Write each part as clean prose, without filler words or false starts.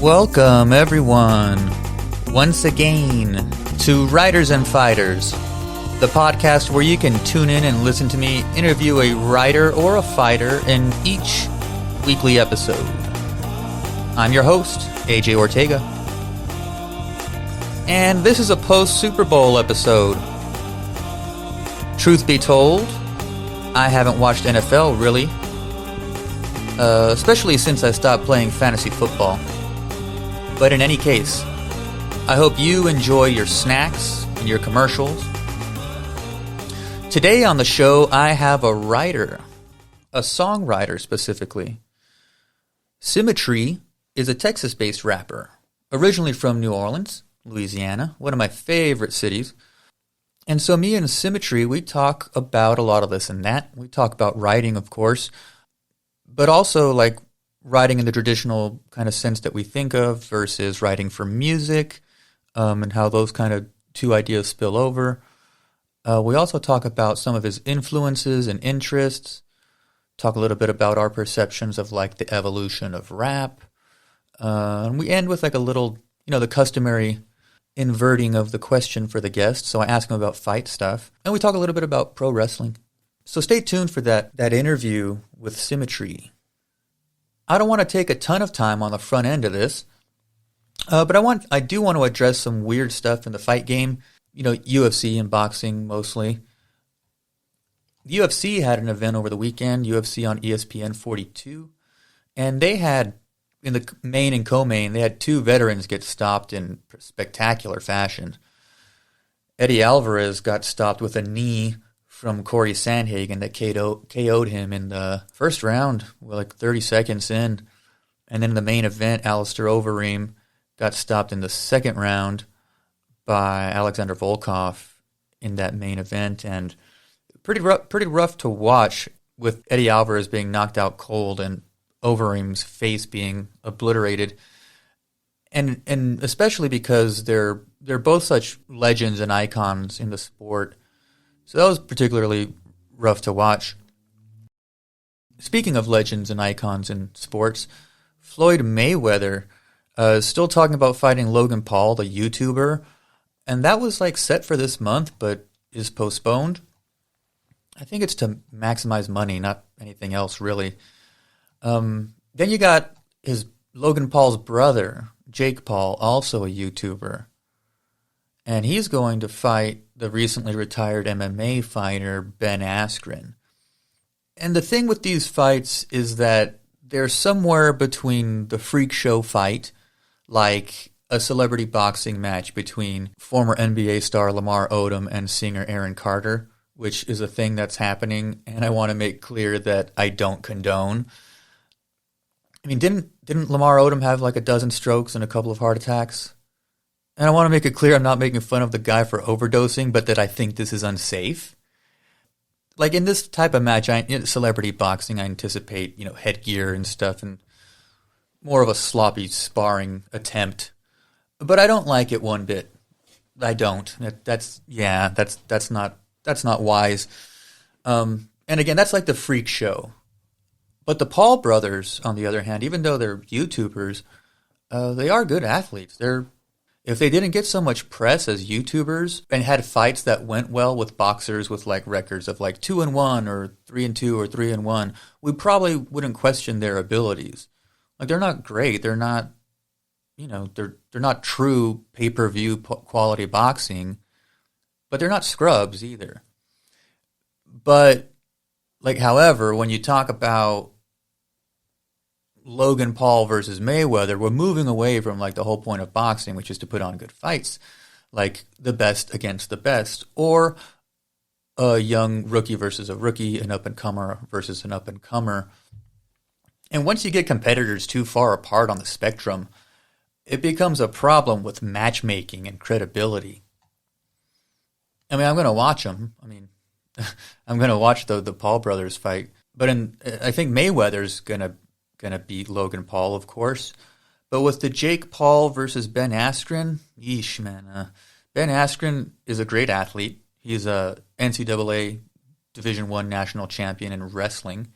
Welcome, everyone, once again to Writers and Fighters, the podcast where you can tune in and listen to me interview a writer or a fighter in each weekly episode. I'm your host, AJ Ortega, and this is a post-Super Bowl episode. Truth be told, I haven't watched NFL really, especially since I stopped playing fantasy football. But in any case, I hope you enjoy your snacks and your commercials. Today on the show, I have a writer, a songwriter specifically. Symmatree is a Texas-based rapper, originally from New Orleans, Louisiana, one of my favorite cities. And so me and Symmatree, we talk about a lot of this and that. We talk about writing, of course, but also like writing in the traditional kind of sense that we think of versus writing for music, and how those kind of two ideas spill over. We also talk about some of his influences and interests, talk a little bit about our perceptions of like the evolution of rap, and we end with like a little, the customary inverting of the question for the guest. So I ask him about fight stuff, and we talk a little bit about pro wrestling. So stay tuned for that interview with Symmatree. I don't want to take a ton of time on the front end of this, but I do want to address some weird stuff in the fight game. UFC and boxing mostly. The UFC had an event over the weekend, UFC on ESPN 42, and they had, in the main and co-main, they had two veterans get stopped in spectacular fashion. Eddie Alvarez got stopped with a knee from Corey Sandhagen that KO'd him in the first round, like 30 seconds in. And then in the main event, Alistair Overeem got stopped in the second round by Alexander Volkov in that main event. And pretty rough to watch, with Eddie Alvarez being knocked out cold and Overeem's face being obliterated. And especially because they're both such legends and icons in the sport. So that was particularly rough to watch. Speaking of legends and icons in sports, Floyd Mayweather is still talking about fighting Logan Paul, the YouTuber, and that was like set for this month, but is postponed. I think it's to maximize money, not anything else really. Then you got Logan Paul's brother, Jake Paul, also a YouTuber. And he's going to fight the recently retired MMA fighter, Ben Askren. And the thing with these fights is that they're somewhere between the freak show fight, like a celebrity boxing match between former NBA star Lamar Odom and singer Aaron Carter, which is a thing that's happening, and I want to make clear that I don't condone. I mean, didn't Lamar Odom have like a dozen strokes and a couple of heart attacks? And I want to make it clear I'm not making fun of the guy for overdosing, but that I think this is unsafe. Like in this type of match, celebrity boxing, I anticipate, headgear and stuff and more of a sloppy sparring attempt. But I don't like it one bit. I don't. That's not wise. And again, that's like the freak show. But the Paul brothers, on the other hand, even though they're YouTubers, they are good athletes. If they didn't get so much press as YouTubers and had fights that went well with boxers with like records of like 2-1 or 3-2 or 3-1, we probably wouldn't question their abilities. Like they're not great. They're not, they're not true pay-per-view quality boxing, but they're not scrubs either. But however, when you talk about Logan Paul versus Mayweather, we're moving away from like the whole point of boxing, which is to put on good fights, like the best against the best, or a young rookie versus a rookie, an up-and-comer versus an up-and-comer. And once you get competitors too far apart on the spectrum, it becomes a problem with matchmaking and credibility. I mean, I'm going to watch them. I'm going to watch the Paul brothers fight, but I think Mayweather's going to beat Logan Paul, of course. But with the Jake Paul versus Ben Askren, yeesh, man. Ben Askren is a great athlete. He's a NCAA Division I national champion in wrestling.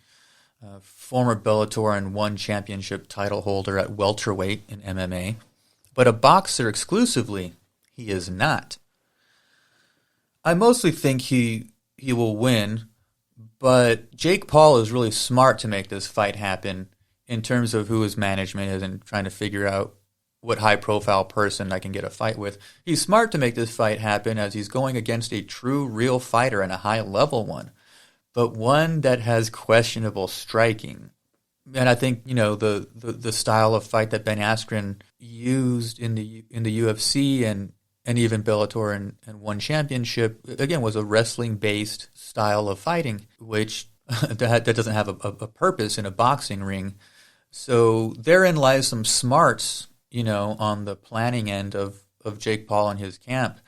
former Bellator and one championship title holder at welterweight in MMA, but a boxer exclusively, he is not. I mostly think he will win, but Jake Paul is really smart to make this fight happen in terms of who his management is and trying to figure out what high-profile person I can get a fight with. He's smart to make this fight happen as he's going against a true, real fighter and a high-level one, but one that has questionable striking. And I think, the style of fight that Ben Askren used in the UFC and even Bellator and one championship, again, was a wrestling-based style of fighting, which that doesn't have a purpose in a boxing ring. So therein lies some smarts, on the planning end of Jake Paul and his camp.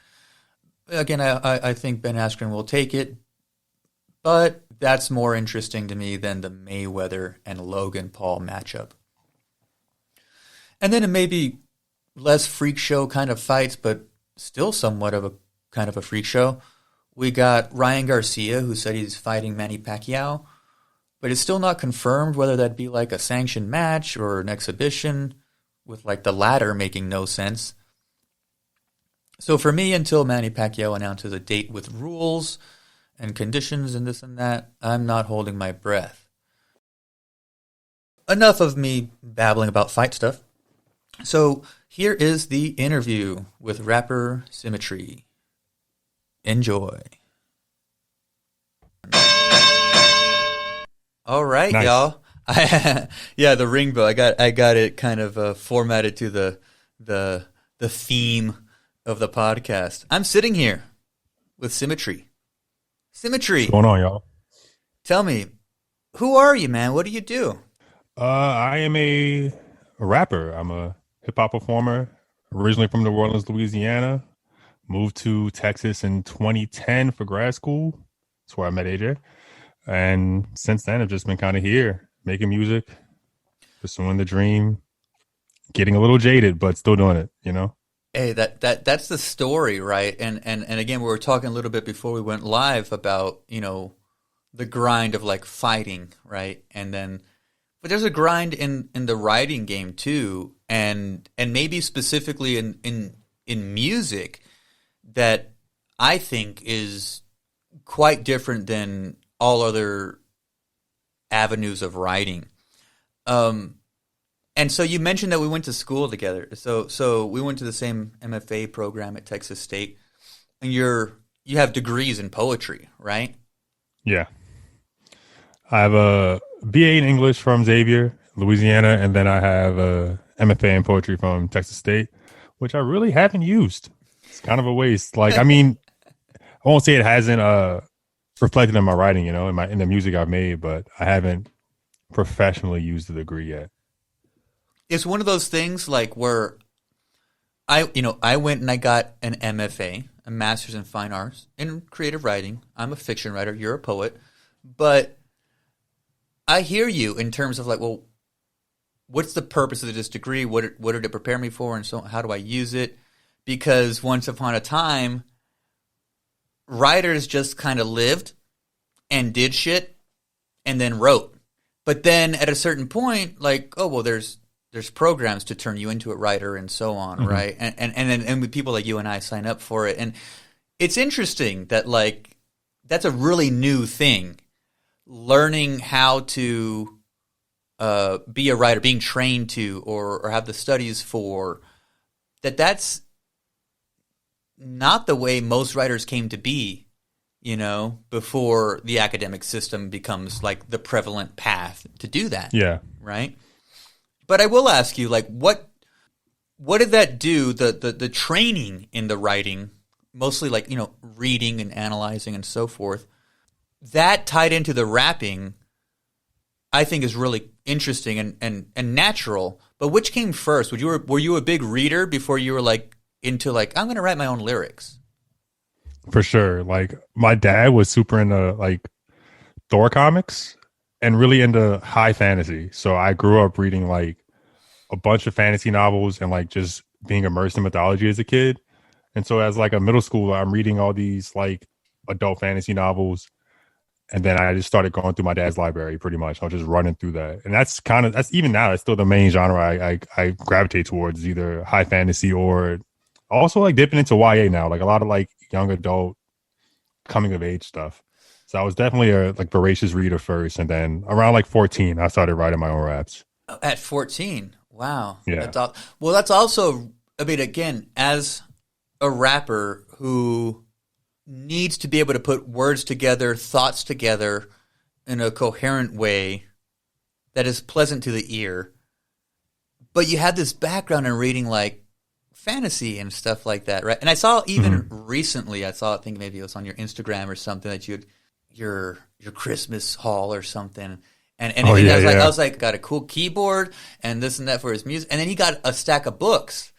Again, I think Ben Askren will take it, but that's more interesting to me than the Mayweather and Logan Paul matchup. And then it may be less freak show kind of fights, but still somewhat of a kind of a freak show. We got Ryan Garcia, who said he's fighting Manny Pacquiao, but it's still not confirmed whether that'd be like a sanctioned match or an exhibition, with like the latter making no sense. So for me, until Manny Pacquiao announces a date with rules and conditions and this and that, I'm not holding my breath. Enough of me babbling about fight stuff. So here is the interview with rapper Symmatree. Enjoy. All right, nice. Y'all. Yeah, the ring bow. I got it kind of formatted to the theme of the podcast. I'm sitting here with Symmatree. Symmatree. What's going on, y'all? Tell me, who are you, man? What do you do? I am a rapper. I'm a hip hop performer, originally from New Orleans, Louisiana. Moved to Texas in 2010 for grad school. That's where I met AJ. And since then, I've just been kind of here, making music, pursuing the dream, getting a little jaded, but still doing it, Hey, that's the story, right? And again, we were talking a little bit before we went live about, the grind of like fighting, right? But there's a grind in the writing game too, and maybe specifically in music that I think is quite different than all other avenues of writing. And so you mentioned that we went to school together. So we went to the same MFA program at Texas State, and you have degrees in poetry, right? Yeah. I have a BA in English from Xavier, Louisiana, and then I have a MFA in poetry from Texas State, which I really haven't used. It's kind of a waste. Like, I mean, I won't say it hasn't reflected in my writing, in the music I've made, but I haven't professionally used the degree yet. It's one of those things like where I went and I got an MFA, a Master's in Fine Arts in Creative Writing. I'm a fiction writer. You're a poet. But I hear you in terms of like, well, what's the purpose of this degree? What did it prepare me for? And so how do I use it? Because once upon a time, writers just kind of lived and did shit and then wrote. But then at a certain point, like, oh, well, there's programs to turn you into a writer and so on, mm-hmm. right? And with people like you and I sign up for it. And it's interesting that, like, that's a really new thing. Learning how to be a writer, being trained to or have the studies for, that's not the way most writers came to be, before the academic system becomes like the prevalent path to do that. Yeah. Right? But I will ask you, like, what did that do, the training in the writing, mostly like, reading and analyzing and so forth, that tied into the rapping, I think is really interesting and natural. But which came first? Were you a big reader before you were like into like, I'm going to write my own lyrics? For sure. Like, my dad was super into like Thor comics and really into high fantasy. So I grew up reading like a bunch of fantasy novels and like just being immersed in mythology as a kid. And so as like a middle schooler, I'm reading all these like adult fantasy novels. And then I just started going through my dad's library pretty much. I was just running through that. And that's even now, that's still the main genre I gravitate towards, either high fantasy or also like dipping into YA now, like a lot of like young adult coming of age stuff. So I was definitely a like voracious reader first. And then around like 14, I started writing my own raps. At 14. Wow. Yeah. Well, that's also, I mean, again, as a rapper who needs to be able to put words together, thoughts together in a coherent way that is pleasant to the ear, but you had this background in reading like fantasy and stuff like that, right? And I saw even recently, I think maybe it was on your Instagram or something that you had your Christmas haul or something. And I was like, got a cool keyboard and this and that for his music. And then he got a stack of books,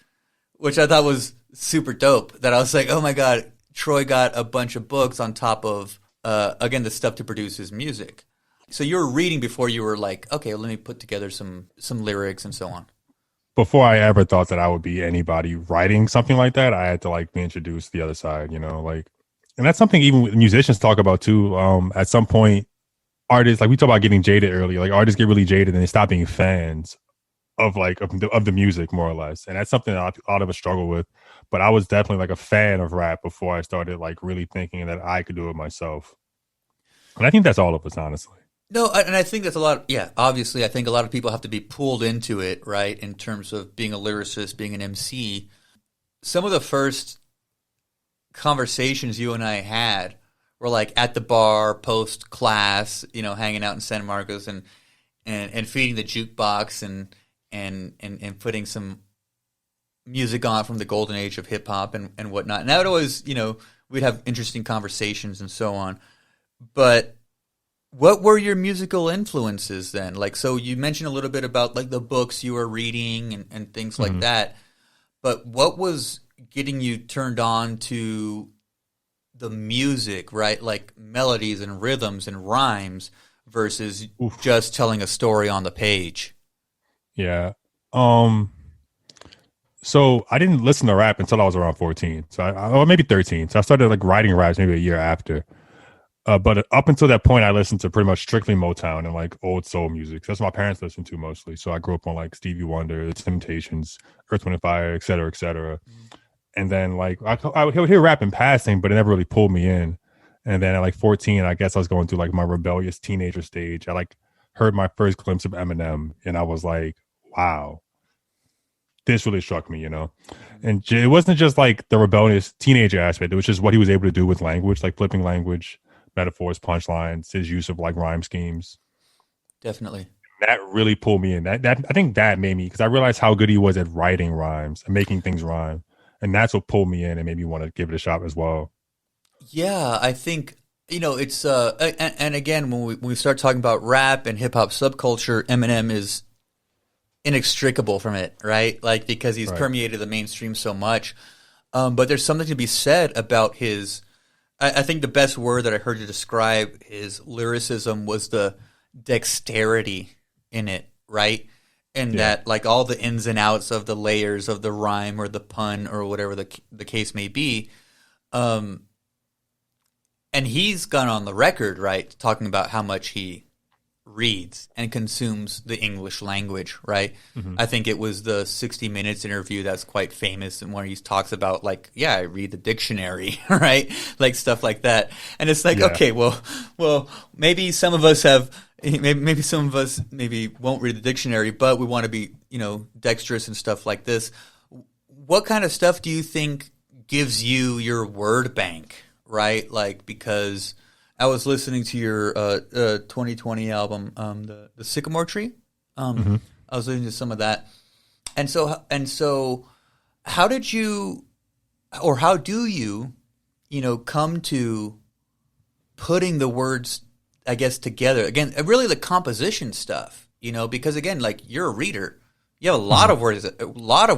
which I thought was super dope. That I was like, oh my God, Troy got a bunch of books on top of, again, the stuff to produce his music. So you were reading before you were like, okay, well, let me put together some lyrics and so on. Before I ever thought that I would be anybody writing something like that, I had to like be introduced to the other side, like, and that's something even musicians talk about too. At some point, artists, like we talk about getting jaded earlier, like artists get really jaded and they stop being fans of like of the music more or less, and that's something that a lot of us struggle with. But I was definitely like a fan of rap before I started like really thinking that I could do it myself, and I think that's all of us, honestly. No, and I think that's a lot. Yeah, obviously, I think a lot of people have to be pulled into it, right? In terms of being a lyricist, being an MC. Some of the first conversations you and I had were like at the bar, post class, hanging out in San Marcos and feeding the jukebox and putting some music on from the golden age of hip hop and whatnot. And that would always, we'd have interesting conversations and so on. But what were your musical influences then? Like, so you mentioned a little bit about like the books you were reading and things like that. But what was getting you turned on to the music, right? Like melodies and rhythms and rhymes versus just telling a story on the page? Yeah. So I didn't listen to rap until I was around 14. So or maybe 13. So I started like writing raps maybe a year after. But up until that point, I listened to pretty much strictly Motown and like old soul music. That's what my parents listened to mostly. So I grew up on like Stevie Wonder, The Temptations, Earth, Wind and Fire, et cetera, et cetera. And then like I would hear rap in passing, but it never really pulled me in. And then at like 14, I guess I was going through like my rebellious teenager stage. I like heard my first glimpse of Eminem, and I was like, wow, this really struck me, And it wasn't just like the rebellious teenager aspect. It was just what he was able to do with language, like flipping language, metaphors, punchlines, his use of like rhyme schemes. Definitely. That really pulled me in. That I think that made me, because I realized how good he was at writing rhymes and making things rhyme. And that's what pulled me in and made me want to give it a shot as well. Yeah, I think, it's, and again, when we start talking about rap and hip hop subculture, Eminem is inextricable from it, right? Like, because he's permeated the mainstream so much. But there's something to be said about his, I think the best word that I heard to describe his lyricism was the dexterity in it, right? And that like all the ins and outs of the layers of the rhyme or the pun or whatever the case may be. And he's gone on the record, right, talking about how much he reads and consumes the English language, right? I think it was the 60 Minutes interview that's quite famous, and where he talks about like, yeah, I read the dictionary, right? Like stuff like that. And it's like, okay, well, maybe some of us have, maybe some of us maybe won't read the dictionary, but we want to be, dexterous and stuff like this. What kind of stuff do you think gives you your word bank, right? Like, because I was listening to your 2020 album, the Sycamore Tree. I was listening to some of that, and so, how did you, or how do you, come to putting the words, I guess, together? Again, really the composition stuff, because again, like you're a reader, you have a lot of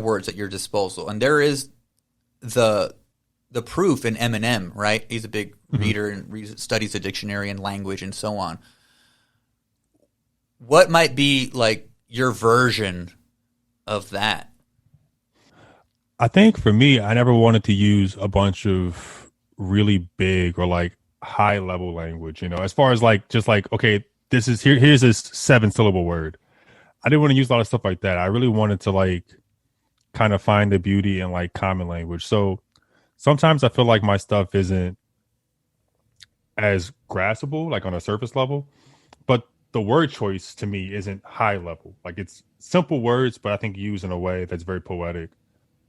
words at your disposal, and there is the proof in Eminem, right? He's a big reader and studies the dictionary and language and so on. What might be like your version of that? I think for me, I never wanted to use a bunch of really big or like high level language, as far as like just like, okay, here's this 7 syllable word. I didn't want to use a lot of stuff like that. I really wanted to like kind of find the beauty in like common language. So sometimes I feel like my stuff isn't as graspable, like on a surface level, but the word choice to me isn't high level. Like it's simple words, but I think used in a way that's very poetic.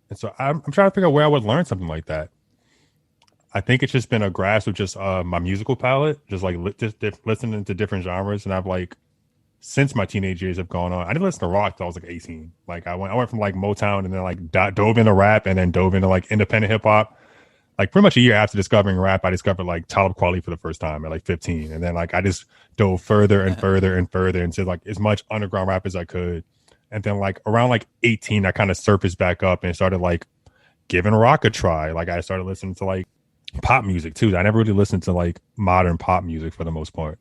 And so I'm trying to figure out where I would learn something like that. I think it's just been a grasp of just my musical palette, just like listening to different genres. And I've like, since my teenage years have gone on, I didn't listen to rock till I was like 18. Like I went from like Motown and then like dove into rap and then dove into like independent hip hop. Like pretty much a year after discovering rap, I discovered like Talib Kweli for the first time at like 15. And then like I just dove further and further and further into like as much underground rap as I could. And then like around like 18, I kind of surfaced back up and started like giving rock a try. Like I started listening to like pop music too. I never really listened to like modern pop music for the most part.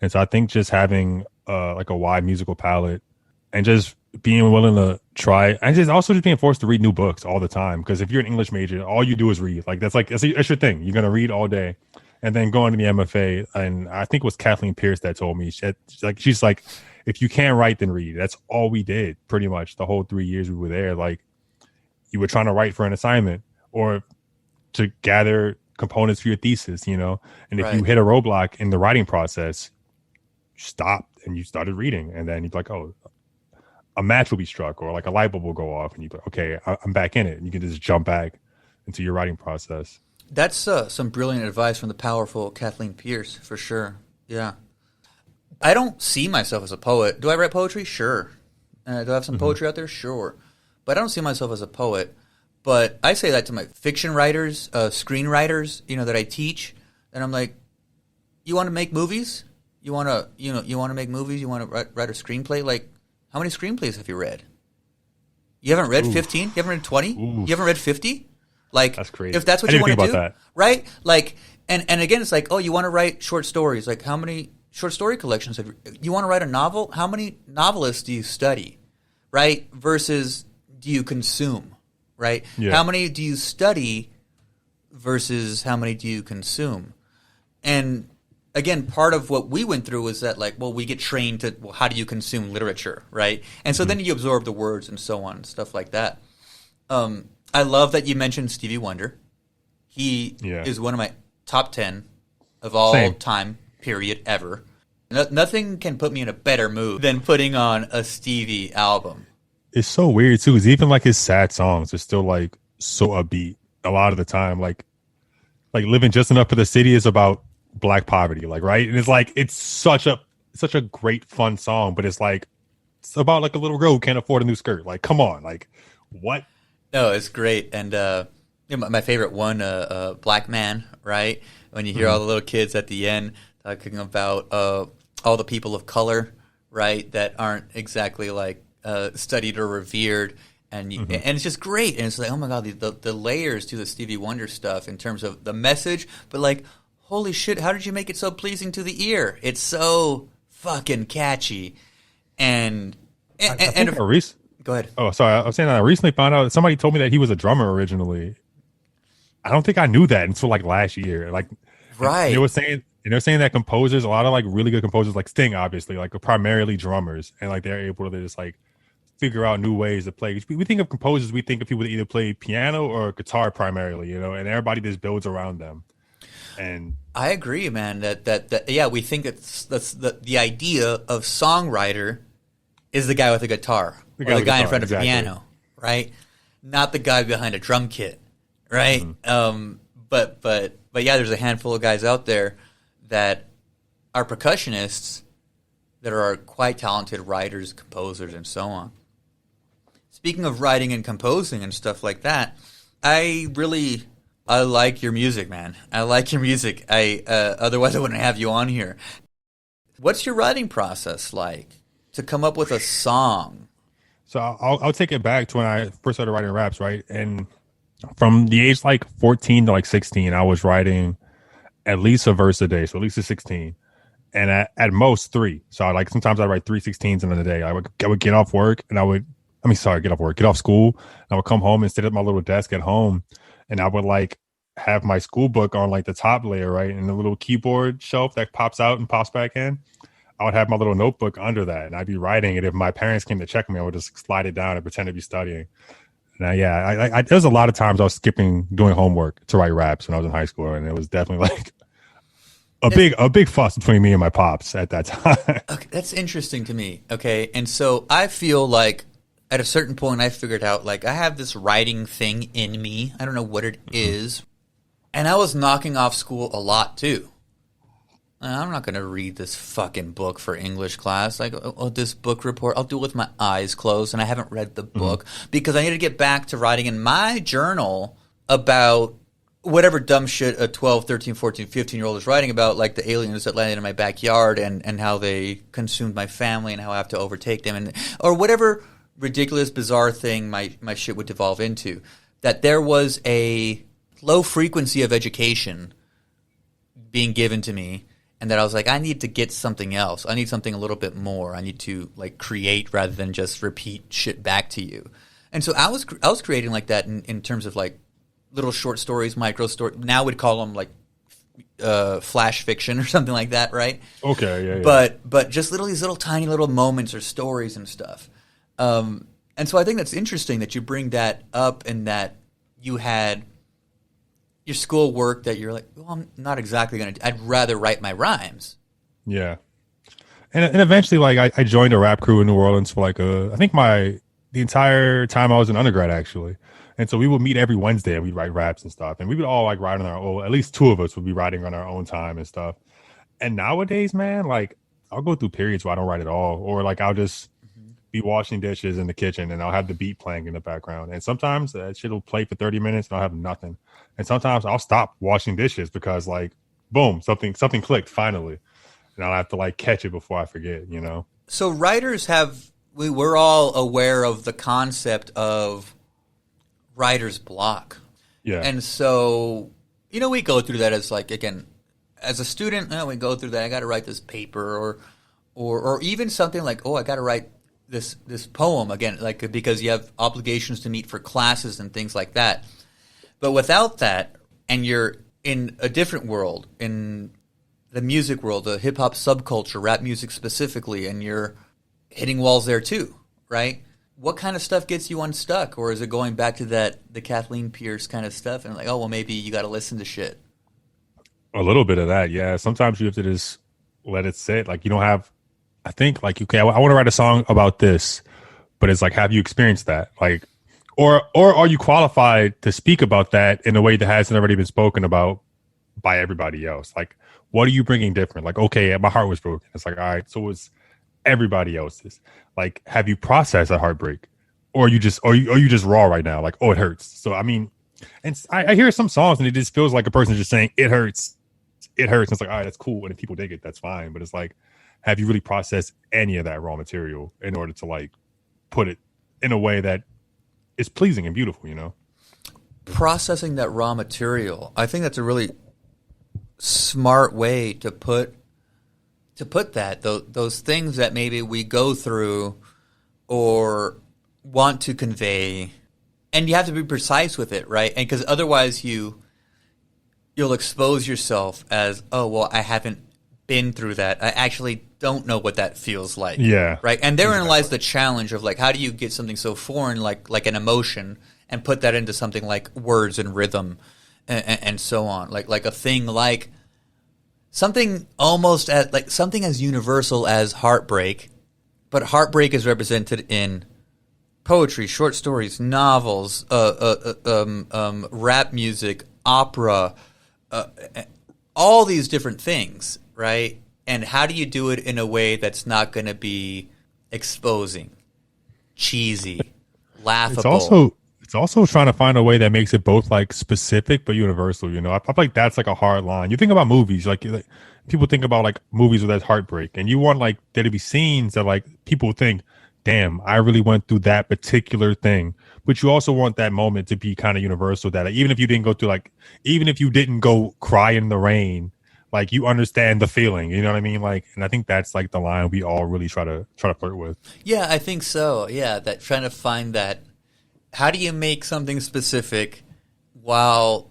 And so I think just having like a wide musical palette and just being willing to try and just being forced to read new books all the time. Because if you're an English major, all you do is read. Like that's your thing. You're gonna read all day, and then going to the MFA. And I think it was Kathleen Pierce that told me she's like, if you can't write, then read. That's all we did pretty much the whole 3 years we were there. Like you were trying to write for an assignment or to gather components for your thesis, And if you hit a roadblock in the writing process, you stopped and you started reading, and then you're like, oh, a match will be struck or like a light bulb will go off and you're like, okay, I'm back in it. And you can just jump back into your writing process. That's some brilliant advice from the powerful Kathleen Pierce, for sure. Yeah. I don't see myself as a poet. Do I write poetry? Sure. Do I have some poetry out there? Sure. But I don't see myself as a poet. But I say that to my fiction writers, screenwriters, that I teach. And I'm like, you want to make movies? You want to make movies? You want to write a screenplay? Like, how many screenplays have you read? You haven't read 15? You haven't read 20? You haven't read 50? Like, that's crazy. If that's what you want to do, that. Right? Like, and again, it's like, oh, you want to write short stories. Like, how many short story collections have you want to write a novel? How many novelists do you study, right? Versus do you consume, right? Yeah. How many do you study versus how many do you consume? And again, part of what we went through was that, like, well, we get trained to, well, how do you consume literature, right? And so then you absorb the words and so on, stuff like that. I love that you mentioned Stevie Wonder. He is one of my top 10 of all time, period, ever. Nothing can put me in a better mood than putting on a Stevie album. It's so weird, too, because even, like, his sad songs are still, like, so upbeat a lot of the time. Like Living Just Enough for the City is about Black poverty, like, right? And it's like, it's such a great fun song, but it's like, it's about like a little girl who can't afford a new skirt. Like, come on, like, what? No, it's great. And my favorite one, Black Man, right? When you hear all the little kids at the end talking about all the people of color, right, that aren't exactly like studied or revered. And and it's just great. And it's like, oh my God, the layers to the Stevie Wonder stuff in terms of the message, but like, holy shit, how did you make it so pleasing to the ear? It's so fucking catchy. Go ahead. Oh, sorry. I was saying I recently found out that somebody told me that he was a drummer originally. I don't think I knew that until like last year. Like, right. They were saying that composers, a lot of like really good composers, like Sting, obviously, like are primarily drummers, and like they're able to just like figure out new ways to play. We think of composers, we think of people that either play piano or guitar primarily, and everybody just builds around them. And I agree, man. That we think that's the idea of songwriter is the guy with a guitar or the guy in front of a piano, right? Not the guy behind a drum kit, right? But yeah, there's a handful of guys out there that are percussionists that are quite talented writers, composers, and so on. Speaking of writing and composing and stuff like that, I like your music, man. I like your music. Otherwise I wouldn't have you on here. What's your writing process like to come up with a song? So I'll take it back to when I first started writing raps, right? And from the age like 14 to like 16, I was writing at least a verse a day, so at least a 16, and at most 3. So sometimes I write 3 16s in a day. I would get off work and get off school. And I would come home and sit at my little desk at home, and I would like have my school book on like the top layer, right? And the little keyboard shelf that pops out and pops back in. I would have my little notebook under that, and I'd be writing it. If my parents came to check me, I would just slide it down and pretend to be studying. And there was a lot of times I was skipping doing homework to write raps when I was in high school, and it was definitely like a big fuss between me and my pops at that time. Okay, that's interesting to me. Okay, and so I feel like at a certain point I figured out like I have this writing thing in me. I don't know what it is, and I was knocking off school a lot too. I'm not going to read this fucking book for English class. Like, this book report, I'll do it with my eyes closed, and I haven't read the book because I need to get back to writing in my journal about whatever dumb shit a 12, 13, 14, 15-year-old is writing about, like the aliens that landed in my backyard and how they consumed my family and how I have to overtake them, or whatever ridiculous, bizarre thing my shit would devolve into. That there was a low frequency of education being given to me, and that I was like, I need to get something else. I need something a little bit more. I need to like create rather than just repeat shit back to you. And so I was creating like that in terms of like little short stories, micro stories. Now we'd call them like flash fiction or something like that, right? Okay, yeah. But just these little tiny little moments or stories and stuff. And so I think that's interesting that you bring that up and that you had your school work that you're like, well, I'm not exactly going to – I'd rather write my rhymes. Yeah. And eventually, like, I joined a rap crew in New Orleans for like I think the entire time I was in undergrad, actually. And so we would meet every Wednesday and we'd write raps and stuff. And we would all like write on our own. At least two of us would be writing on our own time and stuff. And nowadays, man, like I'll go through periods where I don't write at all. Or like I'll just be washing dishes in the kitchen and I'll have the beat playing in the background. And sometimes that shit will play for 30 minutes and I'll have nothing. And sometimes I'll stop washing dishes because like, boom, something clicked finally. And I'll have to like catch it before I forget, you know? So writers we're all aware of the concept of writer's block. Yeah. And so, we go through that as like, again, as a student, we go through that. I got to write this paper or even something like, I got to write this poem again, like because you have obligations to meet for classes and things like that. But without that, and you're in a different world, in the music world, the hip hop subculture, rap music specifically, and you're hitting walls there too, right? What kind of stuff gets you unstuck, or is it going back to the Kathleen Pierce kind of stuff, and like, maybe you got to listen to shit? A little bit of that, yeah. Sometimes you have to just let it sit. Like you don't have. I think like okay, I want to write a song about this, but it's like, have you experienced that? Like, or are you qualified to speak about that in a way that hasn't already been spoken about by everybody else? Like, what are you bringing different? Like, okay, my heart was broken. It's like, all right, so was everybody else's. Like, have you processed a heartbreak, or are you just raw right now? Like, it hurts. So I mean, and I hear some songs and it just feels like a person just saying it hurts. It hurts. And it's like, all right, that's cool. And if people dig it, that's fine. But it's like, have you really processed any of that raw material in order to like put it in a way that is pleasing and beautiful, Processing that raw material. I think that's a really smart way to put that. Those things that maybe we go through or want to convey, and you have to be precise with it, right? And because otherwise you'll expose yourself as, I haven't been through that. I actually don't know what that feels like. Yeah. Right. And therein lies the challenge of like, how do you get something so foreign, like an emotion, and put that into something like words and rhythm and so on. Like a thing like something almost something as universal as heartbreak, but heartbreak is represented in poetry, short stories, novels, rap music, opera, all these different things, right? And how do you do it in a way that's not going to be exposing, cheesy, laughable? It's also trying to find a way that makes it both like specific but universal. I feel like that's like a hard line. You think about movies, like people think about like movies where there's heartbreak, and you want like there to be scenes that like people think, damn, I really went through that particular thing. But you also want that moment to be kind of universal, that like, even if you didn't go cry in the rain, like you understand the feeling, you know what I mean? Like, and I think that's like the line we all really try to flirt with. Yeah, I think so. Yeah, that trying to find that. How do you make something specific while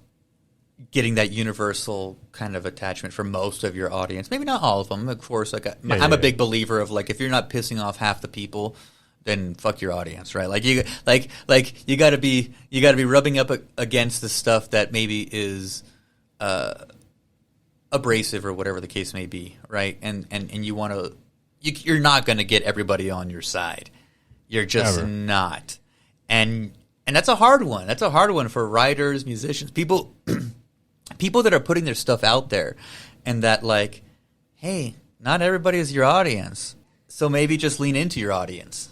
getting that universal kind of attachment for most of your audience. Maybe not all of them, of course. Like I'm a big believer of like if you're not pissing off half the people, then fuck your audience, right? Like you got to be rubbing up against the stuff that maybe is abrasive or whatever the case may be, right? And you want to you're not going to get everybody on your side. You're just not. And that's a hard one. That's a hard one for writers, musicians, people that are putting their stuff out there and that like, hey, not everybody is your audience. So maybe just lean into your audience.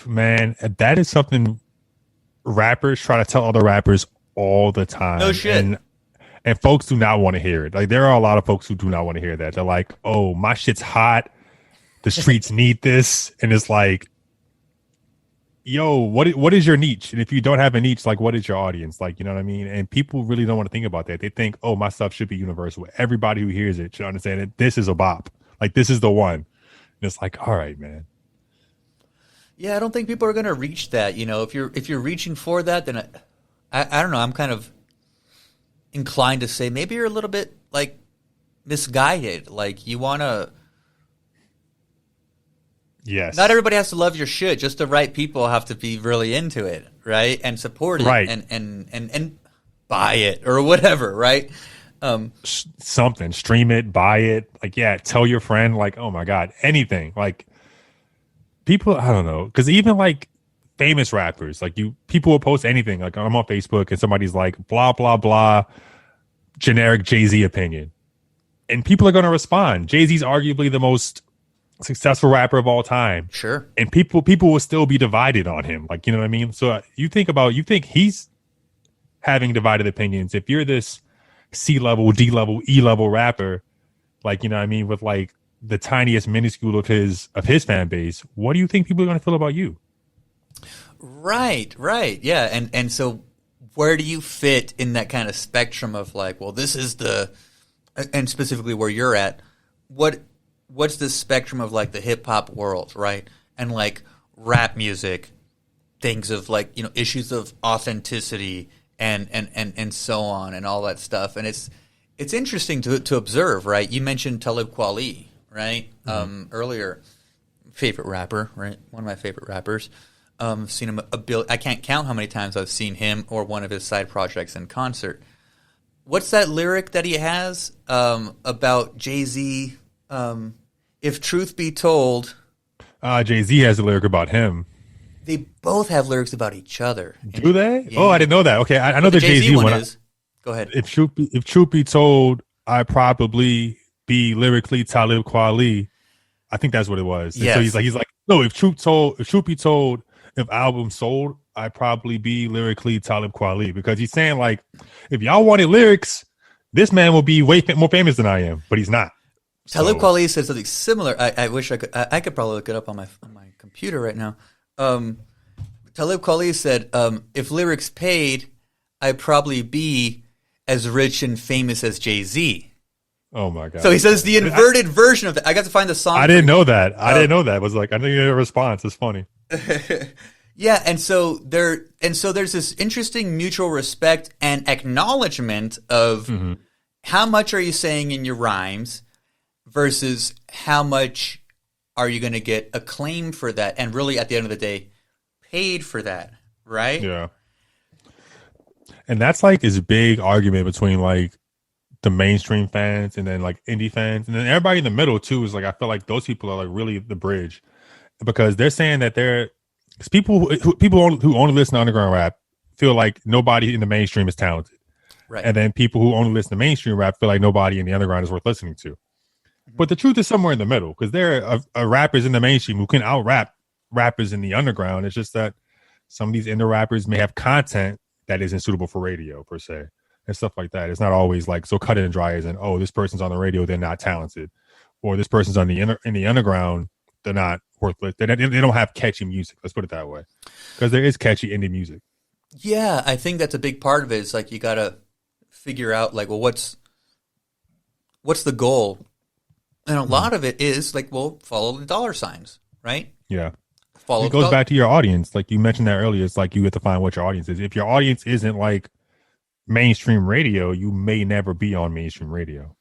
Man, that is something rappers try to tell other rappers all the time. No shit. And folks do not want to hear it. Like there are a lot of folks who do not want to hear that. They're like, oh, my shit's hot. The streets need this. And it's like, yo, what is your niche? And if you don't have a niche, like what is your audience? Like, you know what I mean? And people really don't want to think about that. They think, oh, my stuff should be universal. Everybody who hears it should understand that this is a bop. Like this is the one. And it's like, all right, man. Yeah, I don't think people are going to reach that. You know, if you're reaching for that, then I don't know. I'm kind of inclined to say maybe you're a little bit like misguided. Like you want to. Yes. Not everybody has to love your shit. Just the right people have to be really into it, right? And support it, right? And buy it or whatever, right? Something, stream it, buy it. Like, yeah, tell your friend. Like, oh my god, anything. Like, people, I don't know, because even like famous rappers, like people will post anything. Like, I'm on Facebook and somebody's like, blah blah blah, generic Jay-Z opinion, and people are going to respond. Jay-Z's arguably the most successful rapper of all time. Sure. And people will still be divided on him. Like, you know what I mean? So you think he's having divided opinions. If you're this C-level, D-level, E-level rapper, like, you know what I mean, with like the tiniest minuscule of his fan base, what do you think people are going to feel about you? Right. Yeah. And so where do you fit in that kind of spectrum of like, well, this is and specifically where you're at, what's the spectrum of like the hip hop world, right? And like rap music, things of like, you know, issues of authenticity and so on and all that stuff. And it's interesting to observe, right? You mentioned Talib Kweli, right? Mm-hmm. Earlier, favorite rapper, right? One of my favorite rappers. Seen him I can't count how many times I've seen him or one of his side projects in concert. What's that lyric that he has about Jay-Z? If truth be told, Jay-Z has a lyric about him. They both have lyrics about each other. Do they? Yeah. Oh, I didn't know that. Okay, I know the Jay-Z one is. Go ahead. If truth be told, I probably be lyrically Talib Kweli. I think that's what it was. Yes. So he's like, no. If truth be told, if album sold, I probably be lyrically Talib Kweli, because he's saying like, if y'all wanted lyrics, this man will be way more famous than I am, but he's not. Talib Kweli said something similar. I wish I could. I could probably look it up on my computer right now. Talib Kweli said, "If lyrics paid, I'd probably be as rich and famous as Jay-Z." Oh my god! So he says the inverted version of that. I got to find the song. I didn't know that. It was like I didn't get a response. It's funny. Yeah, and so there's this interesting mutual respect and acknowledgement of how much are you saying in your rhymes versus how much are you going to get acclaim for that, and really at the end of the day, paid for that, right? Yeah. And that's like this big argument between like the mainstream fans and then like indie fans, and then everybody in the middle too is like, I feel like those people are like really the bridge, because they're saying that people who only listen to underground rap feel like nobody in the mainstream is talented, right? And then people who only listen to mainstream rap feel like nobody in the underground is worth listening to. But the truth is somewhere in the middle, because there are rappers in the mainstream who can out-rap rappers in the underground. It's just that some of these indie rappers may have content that isn't suitable for radio, per se, and stuff like that. It's not always like so cut it and dry as in, oh, this person's on the radio, they're not talented. Or this person's in the underground, they're not worthless. They don't have catchy music. Let's put it that way. Because there is catchy indie music. Yeah, I think that's a big part of it. It's like you got to figure out, like, well, what's the goal? And a lot of it is like, well, follow the dollar signs, right? Yeah. It goes back to your audience. Like you mentioned that earlier. It's like you have to find what your audience is. If your audience isn't like mainstream radio, you may never be on mainstream radio.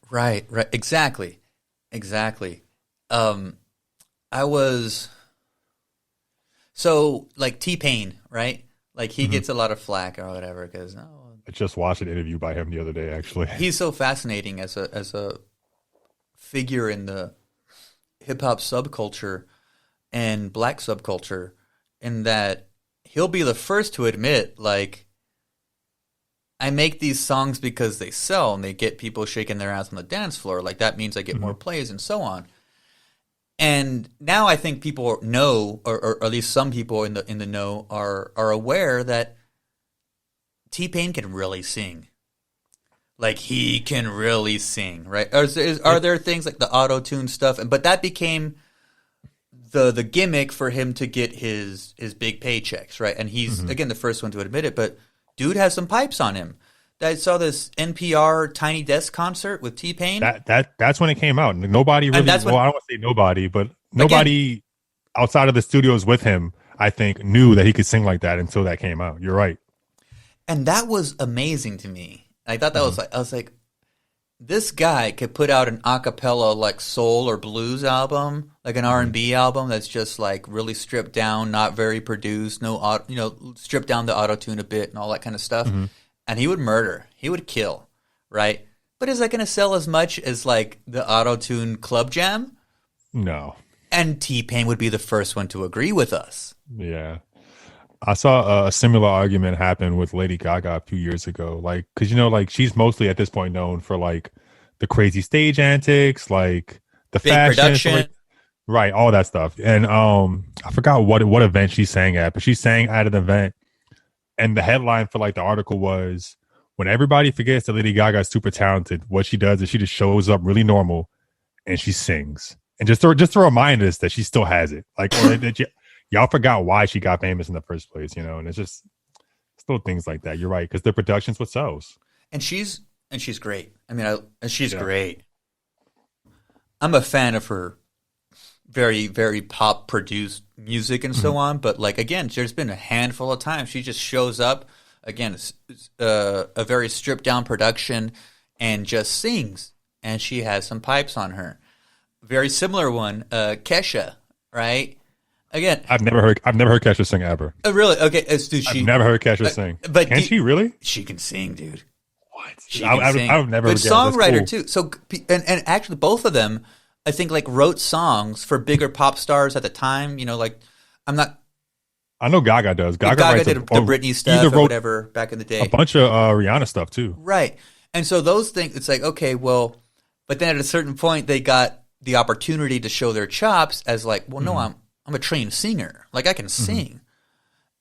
Right. Exactly. I was so like T-Pain, right? Like he gets a lot of flack or whatever because I just watched an interview by him the other day. Actually, he's so fascinating as a figure in the hip hop subculture and black subculture, in that he'll be the first to admit, like, I make these songs because they sell and they get people shaking their ass on the dance floor. Like that means I get more plays and so on. And now I think people know, or at least some people in the know are aware that T-Pain can really sing. Like he can really sing, right? Are there things like the auto-tune stuff? But that became the gimmick for him to get his big paychecks, right? And he's again the first one to admit it. But dude has some pipes on him. I saw this NPR Tiny Desk concert with T-Pain. That's when it came out. Nobody really. I don't want to say nobody, but nobody again, outside of the studios with him, I think, knew that he could sing like that until that came out. You're right. And that was amazing to me. I thought that was like, I was like, this guy could put out an a cappella like soul or blues album, like an R&B album that's just like really stripped down, not very produced, strip down the auto-tune a bit and all that kind of stuff. And he would murder. He would kill, right? But is that going to sell as much as like the auto-tune Club Jam? No. And T-Pain would be the first one to agree with us. Yeah. I saw a similar argument happen with Lady Gaga a few years ago. Like, because, like, she's mostly at this point known for like the crazy stage antics, like the big fashion. production. Right, all that stuff. And I forgot what event she sang at, but she sang at an event. And the headline for like the article was, when everybody forgets that Lady Gaga is super talented, what she does is she just shows up really normal and she sings. And just to remind us that she still has it. Like, or that y'all forgot why she got famous in the first place, and it's just little things like that. You're right, because the production's what sells. And she's great. I mean, she's great. I'm a fan of her very, very pop produced music and so on. But like, again, there's been a handful of times she just shows up, again, a very stripped down production and just sings. And she has some pipes on her. Very similar one, Kesha, right? Again, I've never heard Kesha sing ever. Really? Okay, I've never heard Kesha sing. But can she really? She can sing, dude. What? I've never. Good songwriter too. So and actually, both of them, I think, like wrote songs for bigger pop stars at the time. Like I'm not. I know Gaga does. Gaga did the Britney stuff or whatever back in the day. A bunch of Rihanna stuff too. Right, and so those things, it's like, okay, well, but then at a certain point they got the opportunity to show their chops as like, well, no, I'm a trained singer. Like I can sing.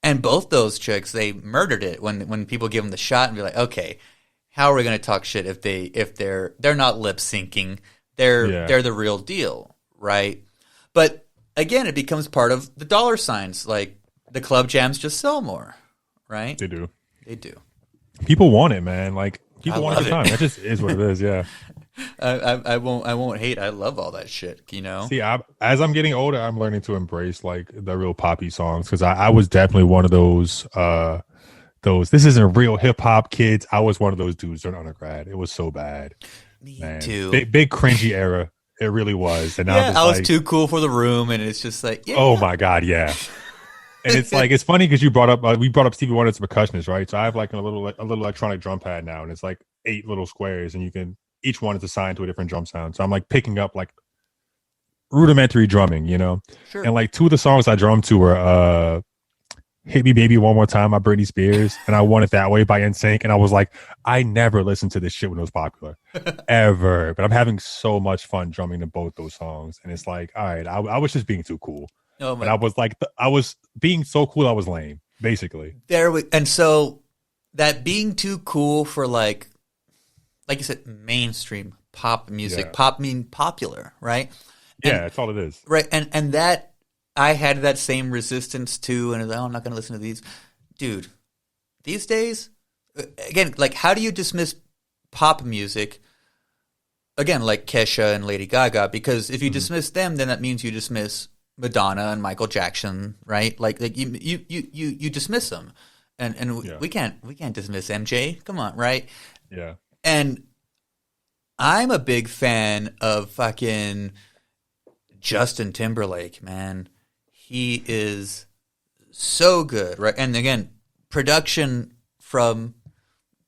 And both those chicks, they murdered it when people give them the shot and be like, okay, how are we going to talk shit if they're not lip syncing? They're the real deal, right? But again, it becomes part of the dollar signs. Like the club jams just sell more, right? They do. People want it, man. Like people want it all the time. That just is what it is. Yeah. I won't hate. I love all that shit. See, as I'm getting older, I'm learning to embrace like the real poppy songs, because I was definitely one of those. This isn't real hip hop kids. I was one of those dudes during undergrad. It was so bad. Me too. Big cringy era. It really was. And I was too cool for the room, and it's just like, oh my god, yeah. And it's like, it's funny because we brought up Stevie Wonder as a percussionist, right? So I have like a little electronic drum pad now, and it's like 8 little squares, and each one is assigned to a different drum sound. So I'm like picking up like rudimentary drumming, Sure. And like 2 of the songs I drummed to were Hit Me Baby One More Time by Britney Spears and I Want It That Way by NSYNC. And I was like, I never listened to this shit when it was popular. Ever. But I'm having so much fun drumming to both those songs. And it's like, all right, I was just being too cool. Oh, but I was like, I was being so cool I was lame, basically. And so that being too cool for like you said, mainstream pop music. Yeah. Pop mean popular, right? Yeah, that's all it is. Right, and that I had that same resistance too, and I'm not going to listen to these. Dude, these days, again, like how do you dismiss pop music? Again, like Kesha and Lady Gaga, because if you dismiss them, then that means you dismiss Madonna and Michael Jackson, right? Like you dismiss them. and Yeah. we can't dismiss MJ. Come on, right? Yeah. And I'm a big fan of fucking Justin Timberlake, man. He is so good, right? And again, production from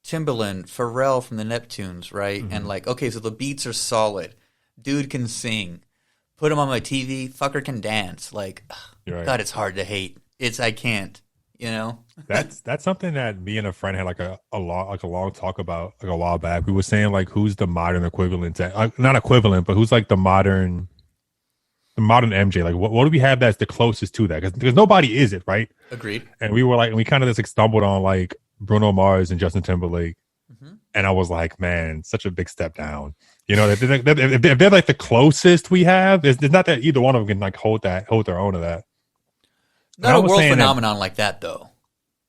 Timbaland, Pharrell from the Neptunes, right? Mm-hmm. And like, okay, so the beats are solid. Dude can sing. Put him on my TV. Fucker can dance. Like, Right. God, it's hard to hate. I can't. You know. That's something that me and a friend had like a long talk about like a while back. We were saying like who's the modern equivalent to not equivalent, but who's like the modern MJ? Like what do we have that's the closest to that? Because nobody is it, right? Agreed. And we were like, we kind of just like stumbled on like Bruno Mars and Justin Timberlake, Mm-hmm. and I was like, man, such a big step down. You know, if they're like the closest we have, it's not that either one of them can like hold their own to that. Not a world phenomenon like that, though.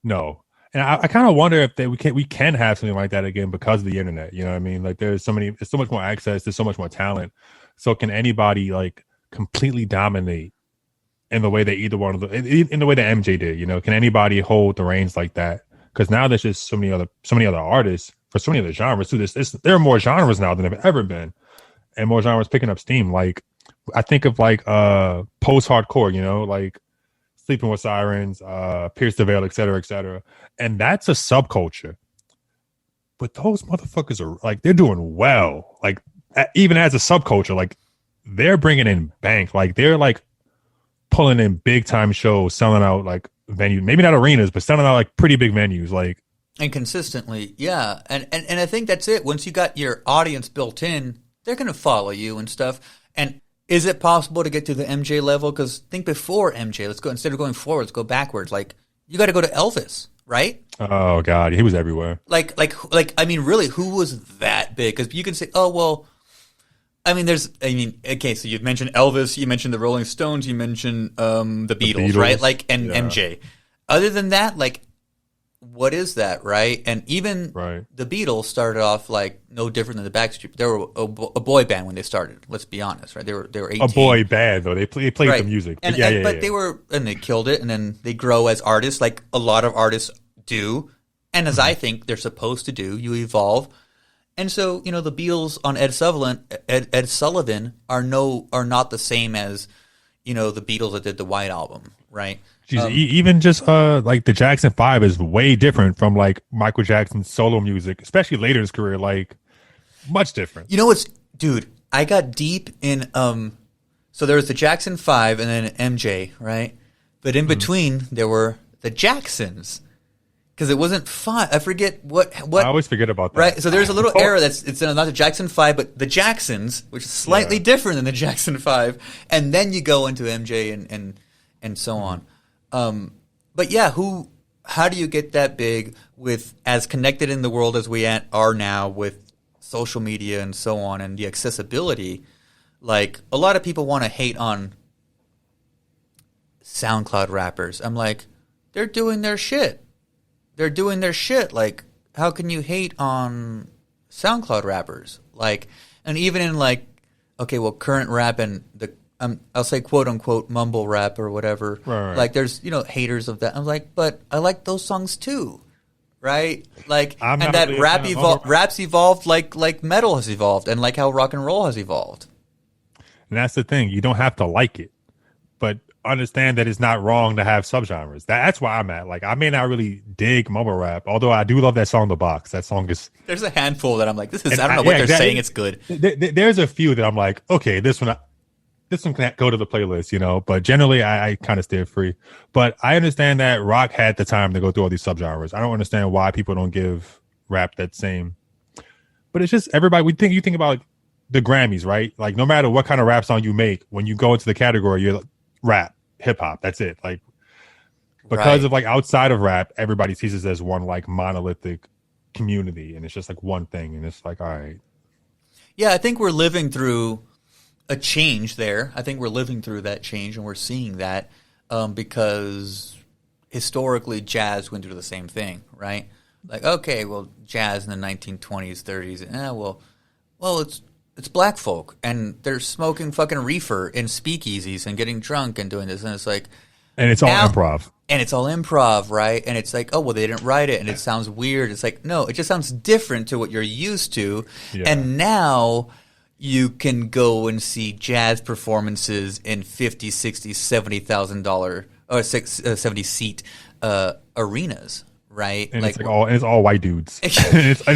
No. And I kind of wonder if we can have something like that again because of the internet. You know what I mean? Like there's so much more access, there's so much more talent. So can anybody like completely dominate in the way that either one of in the way that MJ did? You know, can anybody hold the reins like that? Because now there's just so many other artists for so many other genres too. There are more genres now than there have ever been, and more genres picking up steam. Like I think of like post-hardcore, you know, like Sleeping with Sirens, Pierce the Veil, et cetera, and that's a subculture. But those motherfuckers are like they're doing well. Like even as a subculture, like they're bringing in bank. Like they're like pulling in big time shows, selling out like venues, maybe not arenas, but selling out like pretty big venues, like and consistently, yeah. And I think that's it. Once you got your audience built in, they're gonna follow you and stuff. And is it possible to get to the MJ level? Because think before MJ. Let's go instead of going forward, let's go backwards. Like you got to go to Elvis, right? Oh God, he was everywhere. Like I mean, really, who was that big? Because you can say, oh well. I mean, okay. So you mentioned Elvis, you mentioned the Rolling Stones, you mentioned the Beatles, right? Like and MJ. Other than that, like, what is that, right? And even the Beatles started off like no different than the Backstreet. They were a boy band when they started. Let's be honest, right? They were 18. A boy band though. They played the music, but they were and they killed it. And then they grow as artists, like a lot of artists do, and as I think they're supposed to do. You evolve. And so, you know, the Beatles on Ed Sullivan are not the same as, you know, the Beatles that did the White Album, right? Jeez, even just like the Jackson 5 is way different from like Michael Jackson's solo music, especially later in his career, like much different. You know what's, dude, I got deep in, so there was the Jackson 5 and then MJ, right? But in between, there were the Jacksons. Because it wasn't fun. I forget what. I always forget about that. Right. So there's a little era it's not the Jackson 5, but the Jacksons, which is slightly different than the Jackson 5, and then you go into MJ and so on. But yeah, how do you get that big with as connected in the world as we are now with social media and so on and the accessibility? Like a lot of people want to hate on SoundCloud rappers. I'm like, they're doing their shit. They're doing their shit. Like, how can you hate on SoundCloud rappers? Like, and even in like, okay, well, current rap and the I'll say quote unquote mumble rap or whatever. Right. Like, there's haters of that. I'm like, but I like those songs too, right? Like, and that really rap's evolved like metal has evolved, and like how rock and roll has evolved. And that's the thing. You don't have to like it, but understand that it's not wrong to have subgenres. That's why I'm at. Like, I may not really dig mumble rap, although I do love that song, The Box. That song is. There's a handful that I'm like, this is. I don't know what they're saying. It's good. There's a few that I'm like, okay, this one can go to the playlist, you know. But generally, I kind of steer free. But I understand that rock had the time to go through all these subgenres. I don't understand why people don't give rap that same. But it's just everybody. You think about the Grammys, right? Like, no matter what kind of rap song you make, when you go into the category, you're like, rap, hip hop. That's it. Like, because of like outside of rap, everybody sees this as one like monolithic community, and it's just like one thing, and it's like, all right. Yeah, I think we're living through a change there. I think we're living through that change, and we're seeing that because historically, jazz went through the same thing, right? Like, okay, well, jazz in the 1920s, 30s, well, it's black folk, and they're smoking fucking reefer in speakeasies and getting drunk and doing this, and it's like, and it's all improv. and it's all improv, right? And it's like, oh, well, they didn't write it, and it sounds weird. It's like, no, it just sounds different to what you're used to. Yeah. And now you can go and see jazz performances in $50,000, $60,000, $70,000 or 70 seat arenas, right? And it's all white dudes. and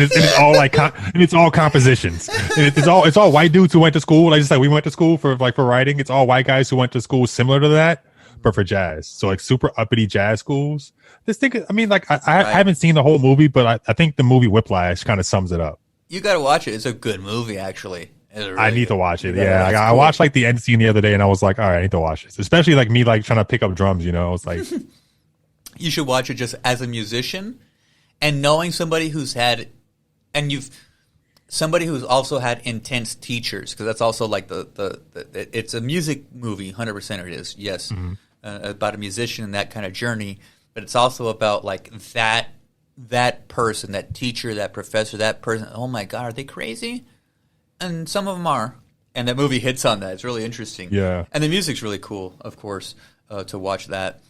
it's all like and it's all compositions. And it's all white dudes who went to school. Like just like we went to school for writing. It's all white guys who went to school similar to that, but for jazz. So like super uppity jazz schools. This thing, I mean, like I haven't seen the whole movie, but I think the movie Whiplash kind of sums it up. You got to watch it. It's a good movie, actually. Really I need to watch it. Yeah, cool. I watched like the end scene the other day, and I was like, all right, I need to watch this. Especially like me, like trying to pick up drums. You know, I was like, you should watch it just as a musician, and knowing somebody who's had, somebody who's also had intense teachers, because that's also like it's a music movie, 100% it is, yes, about a musician and that kind of journey, but it's also about like that person, that teacher, that professor, that person. Oh my God, are they crazy? And some of them are. And that movie hits on that. It's really interesting. Yeah. And the music's really cool, of course, to watch that.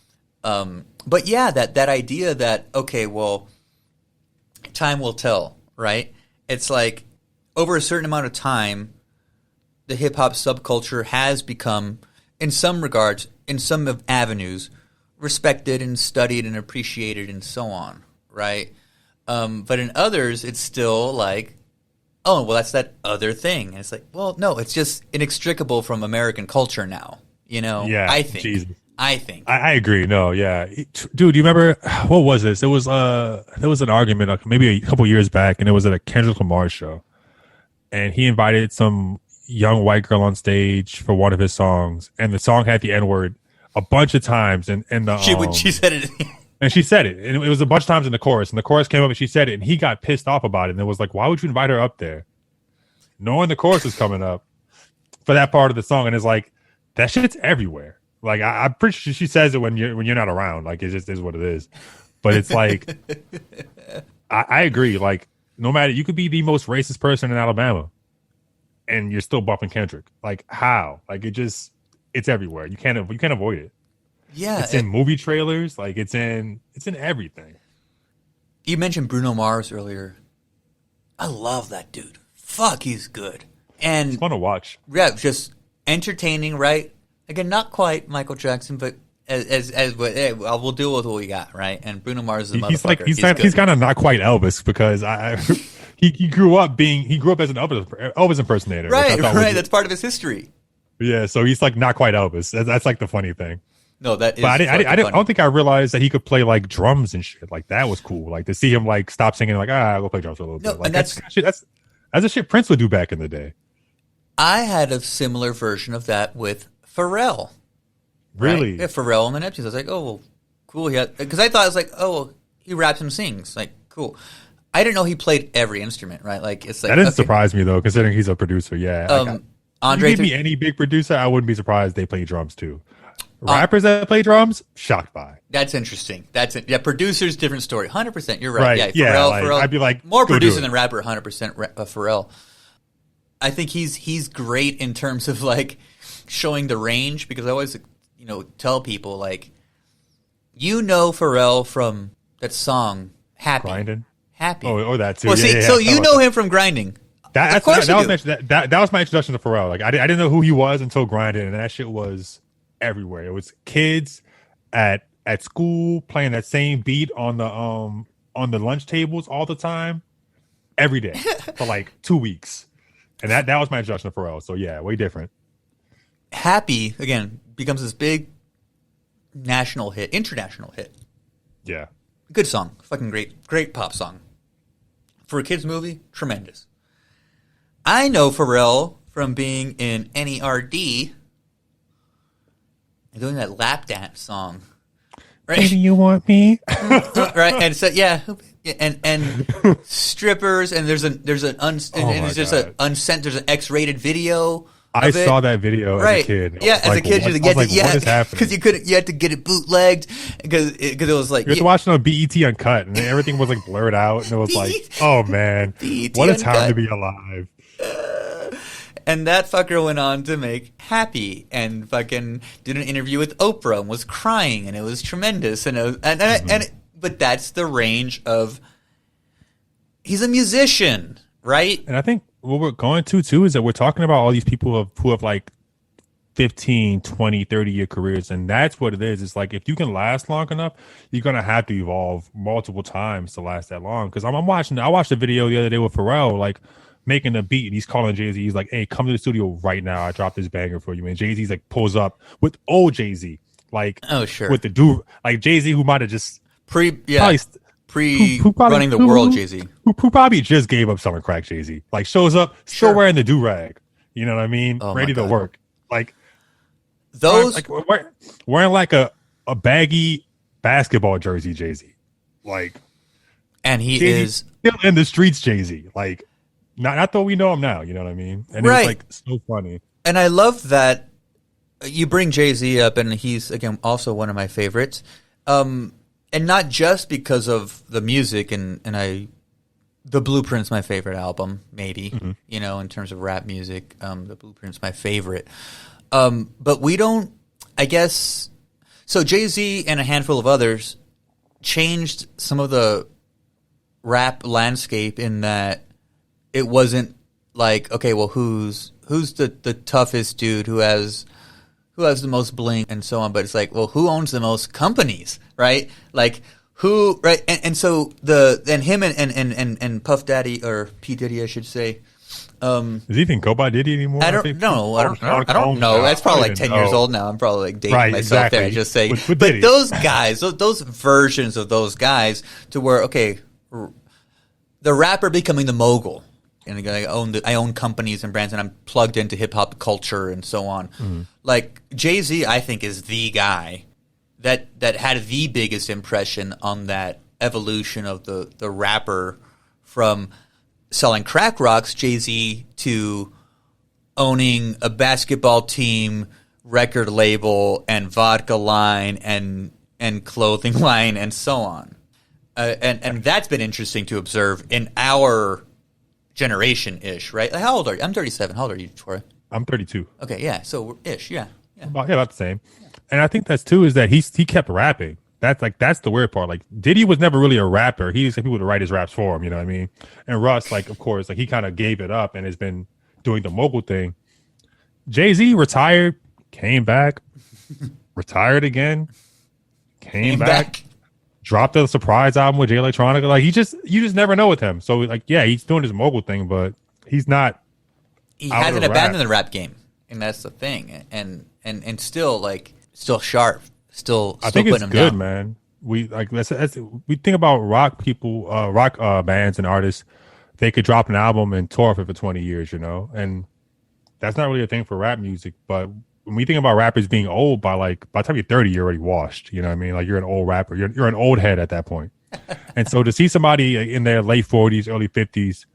But yeah, that idea that, okay, well, time will tell, right? It's like over a certain amount of time, the hip-hop subculture has become, in some regards, in some avenues, respected and studied and appreciated and so on, right? But in others, it's still like, oh, well, that's that other thing. And it's like, well, no, it's just inextricable from American culture now, you know? yeah, I think. Jesus. I agree. No, yeah. Dude, you remember, what was this? It was, there was an argument maybe a couple years back, and it was at a Kendrick Lamar show. And he invited some young white girl on stage for one of his songs. And the song had the N-word a bunch of times. And she said it. And she said it. And it was a bunch of times in the chorus. And the chorus came up and she said it. And he got pissed off about it. And it was like, why would you invite her up there? Knowing the chorus is coming up for that part of the song. And it's like, that shit's everywhere. Like, I'm pretty sure she says it when you're not around. Like, it just is what it is. But it's like, I agree. Like, no matter, you could be the most racist person in Alabama and you're still bumping Kendrick. Like, how? Like, it's everywhere. You can't avoid it. Yeah, it's in movie trailers. Like it's in everything. You mentioned Bruno Mars earlier. I love that dude. Fuck, he's good. And it's fun to watch. Yeah, just entertaining, right? Again, not quite Michael Jackson, but we'll deal with what we got, right? And Bruno Mars is a motherfucker. He's kind of not quite Elvis because he grew up as an Elvis impersonator. Right. That's part of his history. Yeah, so he's like not quite Elvis. That's like the funny thing. No, that is. But I don't think I realized that he could play like drums and shit. Like that was cool. Like to see him like stop singing, like I'll go play drums for a little bit. Like and that's a shit Prince would do back in the day. I had a similar version of that with Pharrell. Really? Right? Yeah, Pharrell and the Neptunes. I was like, oh, well, cool. Because I thought it was like, oh, well, he raps and sings. Like, cool. I didn't know he played every instrument. Right? Like it's like that didn't surprise me though, considering he's a producer. Yeah. Andre, you give me any big producer, I wouldn't be surprised they play drums too. Rappers that play drums, shocked by. That's interesting. That's it. Yeah, producers, different story. 100%. You're right. Right. Yeah, Pharrell. I'd be like more producer than rapper. 100% Pharrell. I think he's great in terms of like showing the range because I always tell people like Pharrell from that song Happy. Grinding. Happy. Oh, that too. Well, so you know him from Grinding. That was my introduction to Pharrell. Like I didn't know who he was until Grinding, and that shit was everywhere. It was kids at school playing that same beat on the lunch tables all the time, every day for like 2 weeks, and that was my introduction to Pharrell. So yeah, way different. Happy again becomes this big international hit. Yeah, good song, fucking great pop song for a kids movie. Tremendous. I know Pharrell from being in NERD. Doing that lap dance song, right? Maybe you want me, right? And so and strippers, and there's an X-rated video. I saw that video as a kid. Yeah, as a kid, what is happening? Because you had to get it bootlegged because it was like you had to watch it on BET Uncut, and everything was like blurred out, and it was like, oh man, what a time to be alive. And that fucker went on to make Happy and fucking did an interview with Oprah and was crying, and it was tremendous. And but that's the range of, he's a musician, right? And I think what we're going to too is that we're talking about all these people who have like 15, 20, 30-year careers, and that's what it is. It's like, if you can last long enough, you're gonna have to evolve multiple times to last that long. Because I watched a video the other day with Pharrell, like making a beat, and he's calling Jay-Z. He's like, hey, come to the studio right now, I dropped this banger for you. And Jay-Z's like pulls up with old Jay-Z, like, oh sure, with the like Jay-Z, who might have just running the who, world, Jay-Z, who probably just gave up selling crack. Jay-Z like shows up still wearing the do-rag, you know what I mean, ready to work, like those like wearing like a baggy basketball jersey, Jay-Z, like, and he Jay-Z is still in the streets, Jay-Z, like not though we know him now, you know what I mean, and right. It's like so funny. And I love that you bring Jay-Z up, and he's again also one of my favorites, and not just because of the music, and The Blueprint's my favorite album, maybe, you know, in terms of rap music. The Blueprint's my favorite. But we don't, I guess, so Jay-Z and a handful of others changed some of the rap landscape in that it wasn't like, okay, well, who's the toughest dude who has the most bling and so on, but it's like, well, who owns the most companies, right? Like, who, right? And so him and Puff Daddy, or P Diddy, I should say. Does he even go by Diddy anymore? I don't know. I don't know. That's probably like 10 years old now. I'm probably like dating myself exactly. there. Just saying. With but those guys, those versions of those guys, to where, okay, the rapper becoming the mogul, and I own companies and brands, and I'm plugged into hip hop culture and so on. Like Jay-Z, I think, is the guy that had the biggest impression on that evolution of the rapper from selling crack rocks, Jay-Z, to owning a basketball team, record label, and vodka line, and clothing line, and so on. And that's been interesting to observe in our generation-ish, right? Like, how old are you? I'm 37. How old are you, Troy? I'm 32. Okay, yeah, so we're ish, yeah. About the same. Yeah. And I think that's too is that he kept rapping. That's the weird part. Like, Diddy was never really a rapper. He used people to write his raps for him, you know what I mean? And Russ, like, of course, like, he kind of gave it up and has been doing the mogul thing. Jay-Z retired, came back, retired again, came back, dropped a surprise album with Jay Electronica. Like, you just never know with him. So, like, yeah, he's doing his mogul thing, but he's not. He hasn't abandoned the rap game, and that's the thing. And still, like, still sharp. Still I think it's good, down. Man. We like we think about rock people, rock bands and artists. They could drop an album and tour for 20 years, you know, and that's not really a thing for rap music. But when we think about rappers being old, by the time you're 30, you're already washed. You know what I mean? Like, you're an old rapper. You're an old head at that point. And so to see somebody in their late 40s, early 50s,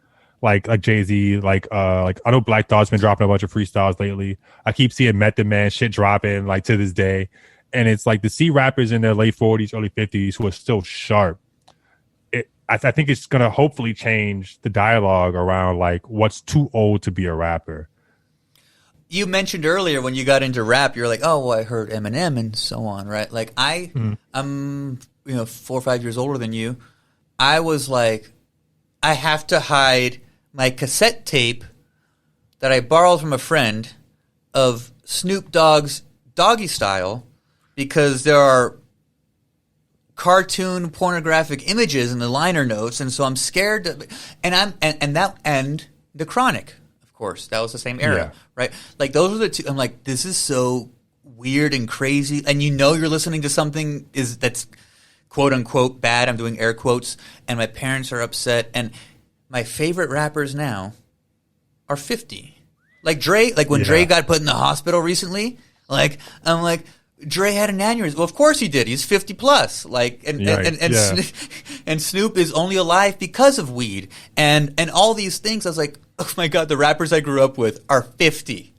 like Jay-Z, like I know Black Thought's been dropping a bunch of freestyles lately. I keep seeing Method Man shit dropping, like, to this day. And it's like, to see rappers in their late 40s, early 50s who are still sharp, I think it's going to hopefully change the dialogue around, like, what's too old to be a rapper. You mentioned earlier when you got into rap, you're like, oh, well, I heard Eminem and so on, right? Like, I'm 4 or 5 years older than you. I was like, I have to hide my cassette tape that I borrowed from a friend of Snoop Dogg's Doggy Style, because there are cartoon pornographic images in the liner notes, and so I'm scared to, and The Chronic, of course, that was the same era, right? Like, those are the two. I'm like, this is so weird and crazy, and you're listening to something that's quote unquote bad. I'm doing air quotes, and my parents are upset. And my favorite rappers now are 50, like Dre. Like, when Dre got put in the hospital recently, like, I'm like, Dre had an aneurysm. Well, of course he did. He's 50 plus. Like, and Snoop is only alive because of weed, and all these things. I was like, oh my god, the rappers I grew up with are 50.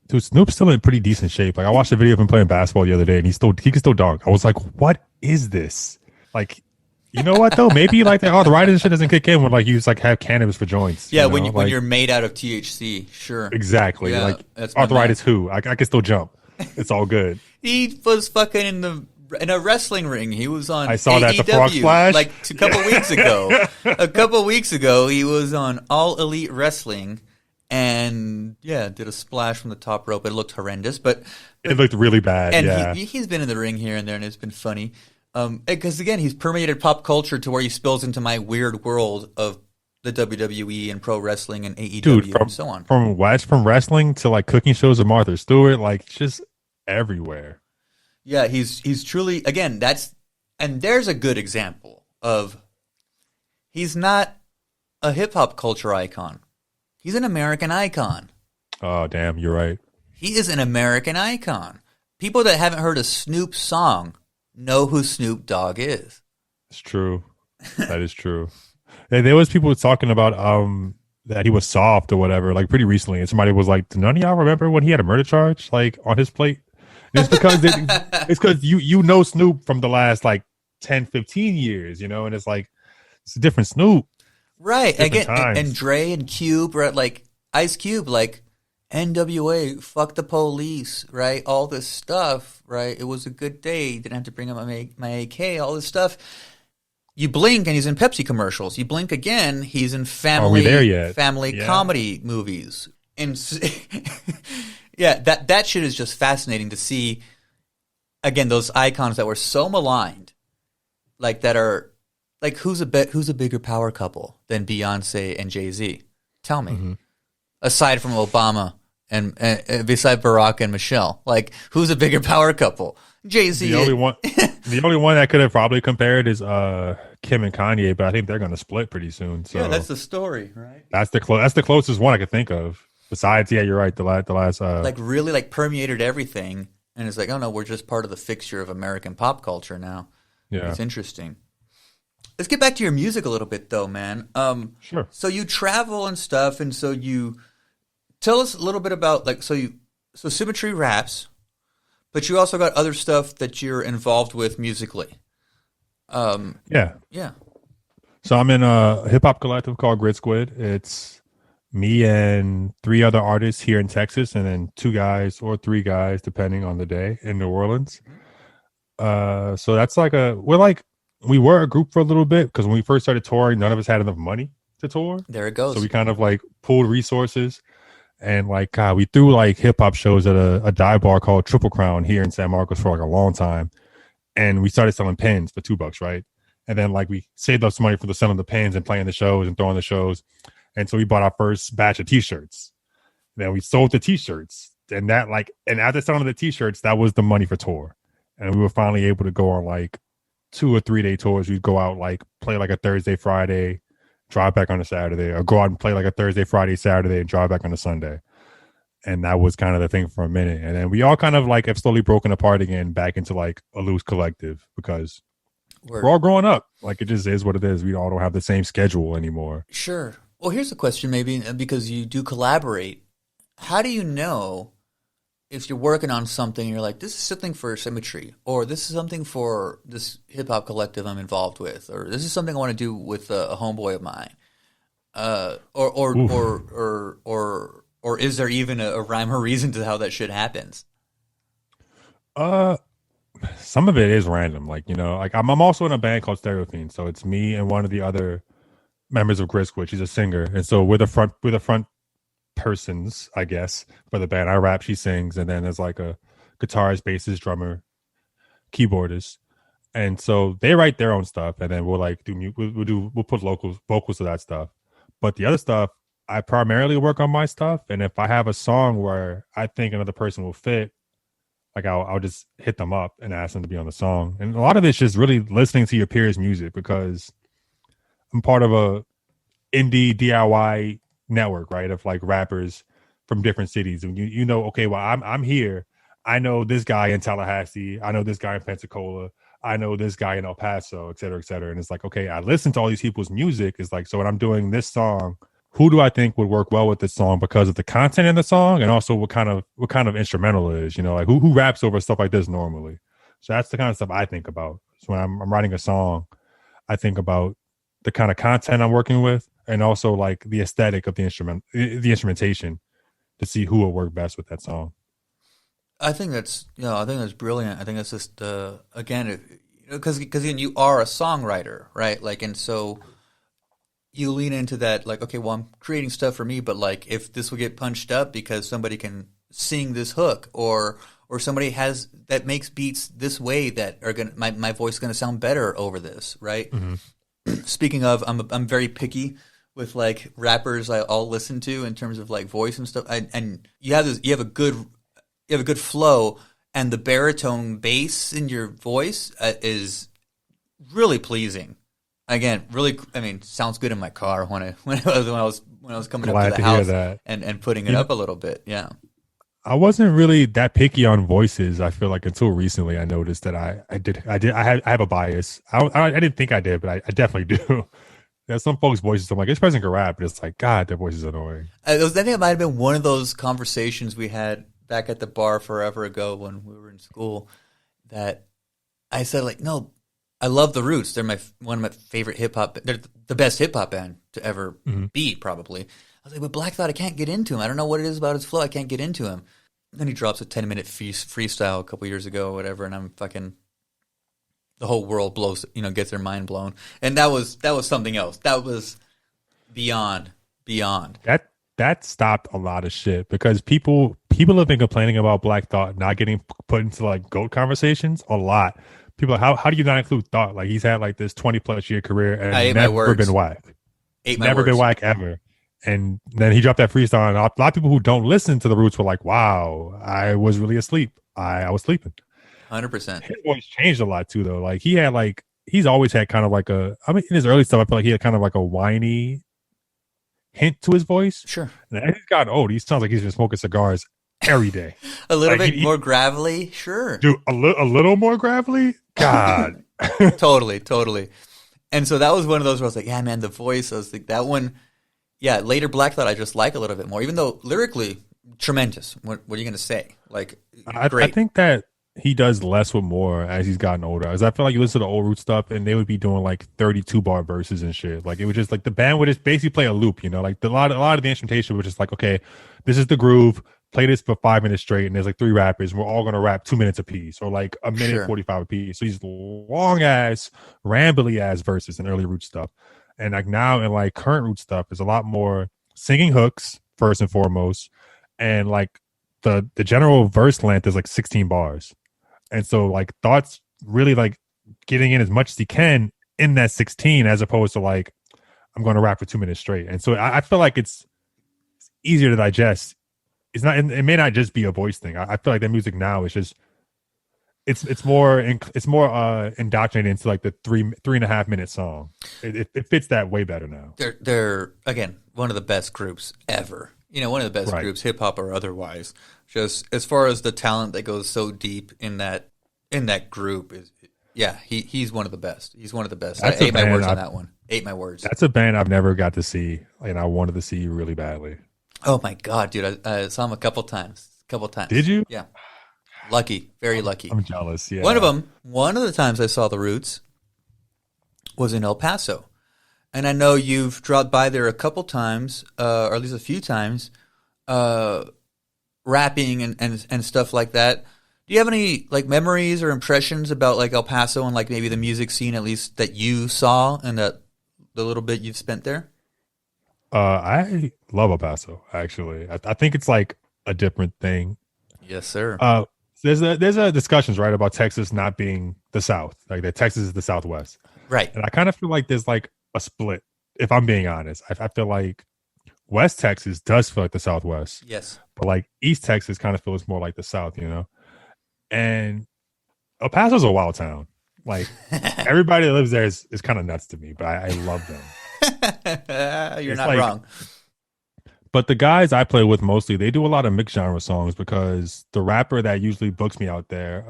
Dude, Snoop's still in pretty decent shape. Like, I watched a video of him playing basketball the other day, and he can still dunk. I was like, what is this? Like, You know what though? Maybe like the arthritis shit doesn't kick in when like you just like have cannabis for joints. Yeah, You know, when like you're made out of THC, sure. exactly. Yeah, Like that's my man. arthritis. Who I can still jump. It's all good. He was fucking in a wrestling ring. He was on I saw that the frog AEW splash like a couple weeks ago. A couple weeks ago, he was on All Elite Wrestling, and yeah, did a splash from the top rope. It looked horrendous, but It looked really bad. and Yeah, he's been in the ring here and there, and it's been funny. Because again, he's permeated pop culture to where he spills into my weird world of the WWE and pro wrestling and AEW dude. and so on. From wrestling to like cooking shows with Martha Stewart, like just everywhere. Yeah, he's truly again and there's a good example of he's not a hip hop culture icon. He's an American icon. Oh damn, you're right. He is an American icon. People that haven't heard a Snoop song know who Snoop Dogg is. It's true. That is true. There was people talking about that he was soft or whatever, like pretty recently, and somebody was like, "Do none of y'all remember when he had a murder charge like on his plate?" And it's because you know Snoop from the last like 10, 15 years, you know, and it's like it's a different Snoop. Right. Different Again, times. and Dre and Cube, right? Like Ice Cube, like NWA, fuck the police, right? All this stuff, right? It was a good day. Didn't have to bring up my AK, all this stuff. You blink and he's in Pepsi commercials. You blink again, he's in family there yet? family Yeah. comedy movies. And yeah, that shit is just fascinating to see. Again, those icons that were so maligned, like that are like who's a bigger power couple than Beyonce and Jay-Z? Tell me. Mm-hmm. Aside from Obama and beside Barack and Michelle, like who's a bigger power couple? Jay-Z. The only one, the only one that could have probably compared is Kim and Kanye, but I think they're going to split pretty soon. So yeah, that's the story, right? that's the closest one I could think of. Besides, yeah, you're right. The last Like really like permeated everything, and it's like, oh no, we're just part of the fixture of American pop culture now. yeah, It's interesting. Let's get back to your music a little bit, though, man. sure. So you travel and stuff, and so you tell us a little bit about like so Symmatree raps, but you also got other stuff that you're involved with musically. Yeah. Yeah. So I'm in a hip hop collective called Grid Squid. It's me and 3 other artists here in Texas, and then 2 guys or 3 guys, depending on the day, in New Orleans. So that's like we were a group for a little bit because when we first started touring, none of us had enough money to tour. There it goes. So we kind of like pooled resources, and like we threw like hip hop shows at a dive bar called Triple Crown here in San Marcos for like a long time, and we started selling pins for $2, right? And then like we saved up some money for the selling the pins and playing the shows and throwing the shows, and so we bought our first batch of T-shirts. Then we sold the T-shirts, and after selling the T-shirts, that was the money for tour, and we were finally able to go on like 2 or 3 day tours. We'd go out like play like a Thursday, Friday, drive back on a Saturday, or go out and play like a Thursday, Friday, Saturday, and drive back on a Sunday. And that was kind of the thing for a minute. And then we all kind of like have slowly broken apart again back into like a loose collective because we're all growing up. Like it just is what it is. We all don't have the same schedule anymore. Sure. Well, here's a question maybe because you do collaborate. How do you know if you're working on something and you're like, this is something for Symmatree, or this is something for this hip hop collective I'm involved with, or this is something I want to do with a homeboy of mine, or is there even a rhyme or reason to how that shit happens? Some of it is random. Like, you know, like I'm also in a band called Stereo Fiend. So it's me and one of the other members of Griswood. She's a singer. And so we're the front persons, I guess, for the band. I rap, she sings, and then there's like a guitarist, bassist, drummer, keyboardist, and so they write their own stuff, and then we'll like we'll put vocals to that stuff. But the other stuff, I primarily work on my stuff, and if I have a song where I think another person will fit, like I'll just hit them up and ask them to be on the song. And a lot of it's just really listening to your peers' music because I'm part of a indie DIY network, right, of like rappers from different cities, and you know, okay, well, I'm here, I know this guy in Tallahassee, I know this guy in Pensacola, I know this guy in El Paso, et cetera, and it's like, okay, I listen to all these people's music. It's like, so when I'm doing this song, who do I think would work well with this song because of the content in the song, and also what kind of instrumental it is, you know, like who raps over stuff like this normally. So that's the kind of stuff I think about. So when I'm writing a song, I think about the kind of content I'm working with, and also like the aesthetic of the instrumentation to see who will work best with that song. I think that's I think that's brilliant. I think that's just again, because you are a songwriter, right? Like, and so you lean into that, like, okay, well, I'm creating stuff for me, but like, if this will get punched up because somebody can sing this hook, or somebody has that makes beats this way that are gonna my voice is gonna sound better over this, right? Mm-hmm. Speaking of, I'm very picky with like rappers I'll listen to in terms of like voice and stuff. And you have a good flow, and the baritone bass in your voice is really pleasing. Again, really, I mean, sounds good in my car when I was coming up to Glad the to hear house that. and putting it up a little bit. Yeah. I wasn't really that picky on voices. I feel like until recently, I noticed that I have a bias. I didn't think I did, but I definitely do. There's some folks' voices. I'm like, this person can rap, but it's like, God, their voice is annoying. I think it might have been one of those conversations we had back at the bar forever ago when we were in school, that I said, like, no, I love the Roots. They're one of my favorite hip hop. They're the best hip hop band to ever be, probably. I was like, but Black Thought, I can't get into him. I don't know what it is about his flow. I can't get into him. Then he drops a 10-minute freestyle a couple years ago or whatever, and I'm fucking, the whole world gets their mind blown. And that was something else. That was beyond. That stopped a lot of shit because people have been complaining about Black Thought not getting put into like GOAT conversations a lot. People are like, how do you not include Thought? Like, he's had like this 20+ year career and never been whack. Never been whack ever. And then he dropped that freestyle, and a lot of people who don't listen to the Roots were like, wow, I was really asleep. I was sleeping. 100%. His voice changed a lot too, though. Like, he's always had kind of like in his early stuff, I feel like he had kind of like a whiny hint to his voice. Sure. And as he's gotten old, he sounds like he's been smoking cigars every day. A little bit more gravelly, sure. Dude, a little more gravelly? God. Totally. And so that was one of those where I was like, yeah, man, the voice, I was like, that one, yeah, later Black Thought I just like a little bit more, even though lyrically, tremendous. What are you going to say? Like, great. I think that he does less with more as he's gotten older. As I feel like you listen to the old Root stuff, and they would be doing like 32 bar verses and shit. Like, it was just like the band would just basically play a loop, like a lot of the instrumentation was just like, okay, this is the groove. Play this for 5 minutes straight, and there's like 3 rappers. And we're all gonna rap 2 minutes apiece, or like a minute 45 apiece. So these long ass, rambly ass verses in early Root stuff, and like now in like current Root stuff, there's a lot more singing hooks first and foremost, and like the general verse length is like 16 bars. And so like Thought's really like getting in as much as he can in that 16, as opposed to like, I'm going to rap for 2 minutes straight. And so I feel like it's easier to digest. It's not, it may not just be a voice thing. I feel like the music now is just, it's more indoctrinated into like the 3.5 minute song. It fits that way better now. They're again one of the best groups ever. One of the best groups, hip hop or otherwise. Just as far as the talent that goes so deep in that group is, yeah, he's one of the best. He's one of the best. I ate my words on that one. Ate my words. That's a band I've never got to see, and I wanted to see really badly. Oh my god, dude! I saw him a couple times. Did you? Yeah. Lucky, very lucky. I'm jealous. Yeah. One of the times I saw the Roots was in El Paso. And I know you've dropped by there a couple times, or at least a few times, rapping and stuff like that. Do you have any like memories or impressions about like El Paso and like maybe the music scene, at least that you saw and the little bit you've spent there? I love El Paso, actually. I think it's like a different thing. Yes, sir. There's a discussions, right, about Texas not being the South, like that Texas is the Southwest. Right. And I kind of feel like there's like a split, if I'm being honest. I feel like West Texas does feel like the Southwest. Yes. But like East Texas kind of feels more like the South, And El Paso's a wild town. Like everybody that lives there is kind of nuts to me, but I love them. You're not wrong. But the guys I play with mostly, they do a lot of mixed genre songs because the rapper that usually books me out there,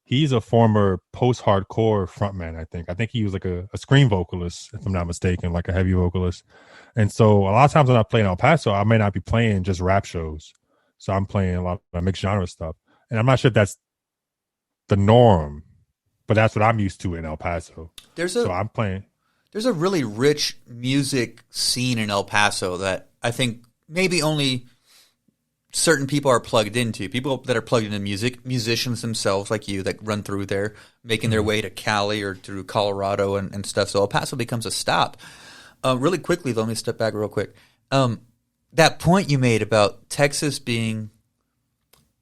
he's a former post-hardcore frontman, I think. I think he was like a scream vocalist, if I'm not mistaken, like a heavy vocalist. And so a lot of times when I play in El Paso, I may not be playing just rap shows. So I'm playing a lot of mixed genre stuff. And I'm not sure if that's the norm, but that's what I'm used to in El Paso. There's So a I'm playing. there's a really rich music scene in El Paso that I think maybe only certain people are plugged into. People that are plugged into music, musicians themselves like you that run through there, making their way to Cali or through Colorado and stuff. So El Paso becomes a stop. Really quickly, let me step back real quick. That point you made about Texas being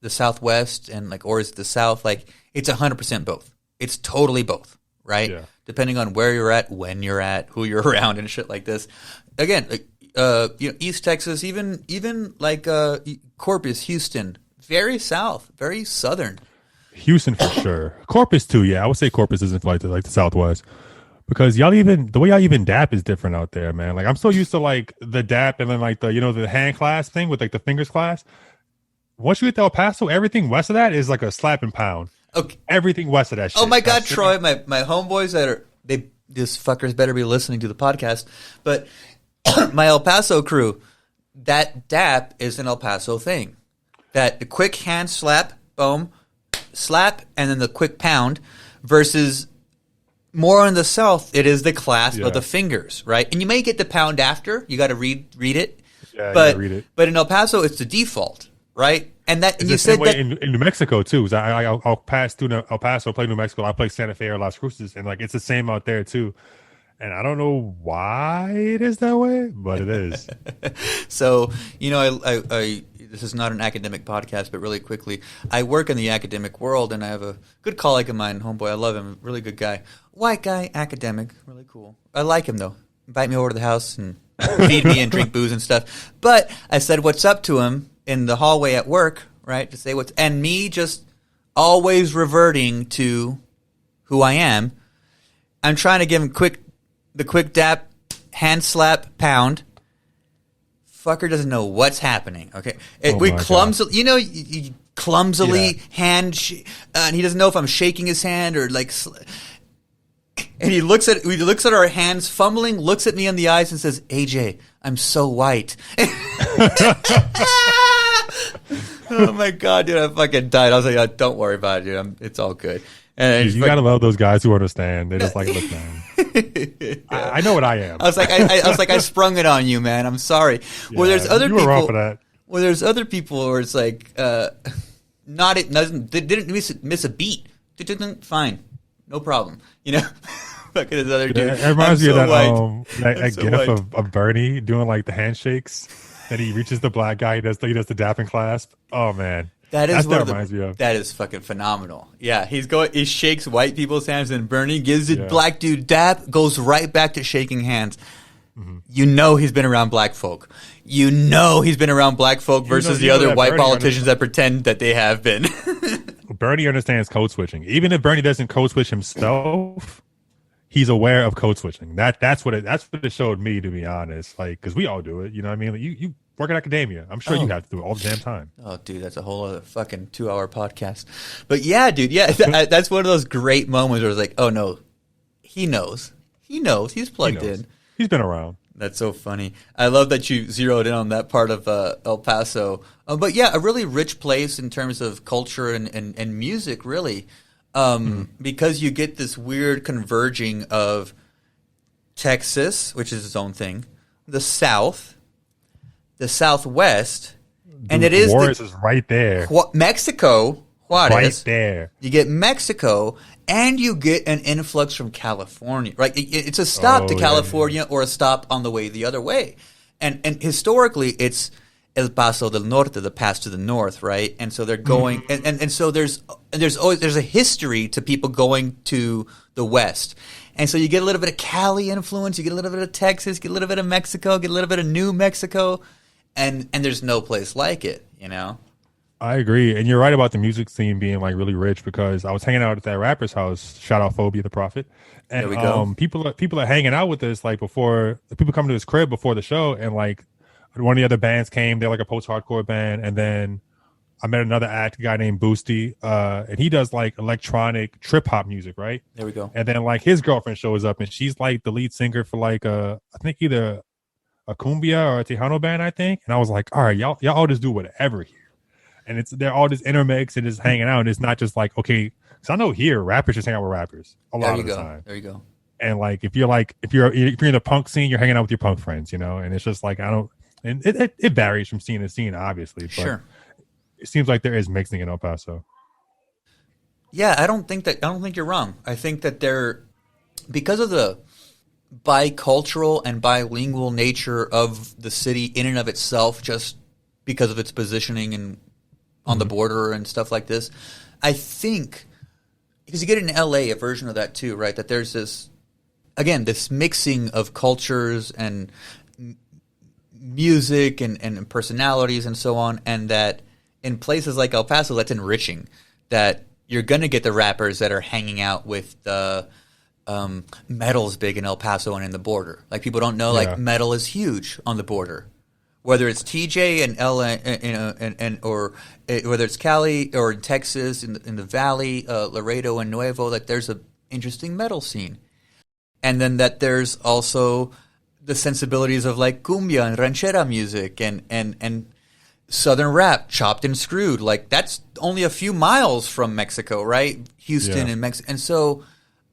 the Southwest and like, or is it the South? Like, it's 100% both. It's totally both, right? Yeah. Depending on where you're at, when you're at, who you're around, and shit like this. Again, East Texas, even like Corpus, Houston, very south, very southern. Houston for sure. Corpus too. Yeah, I would say Corpus isn't like the Southwest because the way y'all even dap is different out there, man. Like I'm so used to like the dap and then like the the hand clasp thing with like the fingers clasp. Once you get to El Paso, everything west of that is like a slap and pound. Okay. Everything west of that shit. Oh my God, Troy, my homeboys this fuckers better be listening to the podcast. But my El Paso crew, that dap is an El Paso thing. That the quick hand slap, boom, slap, and then the quick pound versus more in the South, it is the clasp of the fingers, right? And you may get the pound after. You got to read it. Yeah, but, read it. But in El Paso, it's the default, right? And that, It's and the you same said way that in New Mexico too. I'll pass through El Paso, play New Mexico. I play Santa Fe or Las Cruces, and like it's the same out there too. And I don't know why it is that way, but it is. So, I this is not an academic podcast, but really quickly, I work in the academic world, and I have a good colleague of mine, homeboy. I love him, really good guy, white guy, academic, really cool. I like him though. Invite me over to the house and feed me and drink booze and stuff. But I said what's up to him in the hallway at work, right? To say and me just always reverting to who I am. I'm trying to give him the quick dap, hand slap, pound. Fucker doesn't know what's happening. Okay, we clumsily, you clumsily hand, and he doesn't know if I'm shaking his hand or like. And he looks at our hands, fumbling, looks at me in the eyes, and says, "AJ, I'm so white." Oh my God, dude! I fucking died. I was like, oh, "Don't worry about it, dude. It's all good." And you gotta love those guys who understand. They just like, look, man. I know what I am. I was like, I sprung it on you, man. I'm sorry. Yeah, well, there's other you people. Were wrong for that. Well, there's other people where it's like, didn't miss a beat. Fine, no problem. Fucking this other dude. It reminds me of that so gif of Bernie doing like the handshakes. And he reaches the black guy. He does the dap and clasp. Oh man. That reminds me of. That is fucking phenomenal. Yeah, he shakes white people's hands, and Bernie gives the black dude dap, goes right back to shaking hands. Mm-hmm. He's been around black folk. He's been around black folk versus the other white politicians that pretend that they have been. Bernie understands code switching. Even if Bernie doesn't code switch himself, he's aware of code switching. That's what it showed me, to be honest. Like, because we all do it. You know what I mean? Like, you work in academia. I'm sure you have to do it all the damn time. Oh, dude, that's a whole other fucking 2-hour podcast. But yeah, dude, that's one of those great moments where it's like, oh no, he knows. He's plugged in. He's been around. That's so funny. I love that you zeroed in on that part of El Paso. But yeah, a really rich place in terms of culture and music, really. Because you get this weird converging of Texas, which is its own thing, the South, the Southwest, and it is Juarez is right there. Mexico, Juarez, right there. You get Mexico, and you get an influx from California. Right, it's a stop to California or a stop on the way the other way, and historically it's El Paso del Norte, the pass to the north, right? And so they're going, and so there's a history to people going to the west, and so you get a little bit of Cali influence, you get a little bit of Texas, get a little bit of Mexico, get a little bit of New Mexico, and there's no place like it, I agree, and you're right about the music scene being like really rich because I was hanging out at that rapper's house. Shout out Phobia the Prophet, and there we go. People are hanging out with us like before. People come to his crib before the show, and like. One of the other bands came. They're like a post-hardcore band. And then I met another act, a guy named Boosty. And he does like electronic trip-hop music, right? There we go. And then like his girlfriend shows up and she's like the lead singer for like I think either a cumbia or a Tejano band, I think. And I was like, all right, y'all all just do whatever here. And they're all just intermix and just hanging out. And it's not just like, okay, because I know here rappers just hang out with rappers a lot of the time. There you go. And like if you're in the punk scene, you're hanging out with your punk friends, you know. And it's just like I don't, and it varies from scene to scene, obviously, but Sure. it seems like there is mixing in El Paso. Yeah, I don't think you're wrong. I think that they're because of the bicultural and bilingual nature of the city in and of itself, just because of its positioning and on the border and stuff like this. I think because you get in LA a version of that too, right? That there's this again this mixing of cultures and music and personalities and so on, and that in places like El Paso, that's enriching. That you're going to get the rappers that are hanging out with the metal's big in El Paso and in the border. Like people don't know, like metal is huge on the border. Whether it's TJ and LA, or whether it's Cali or in Texas in the Valley, Laredo and Nuevo, like there's a interesting metal scene, and then that there's also the sensibilities of like cumbia and ranchera music and southern rap, chopped and screwed. Like that's only a few miles from Mexico, right? Houston and Mexico, and so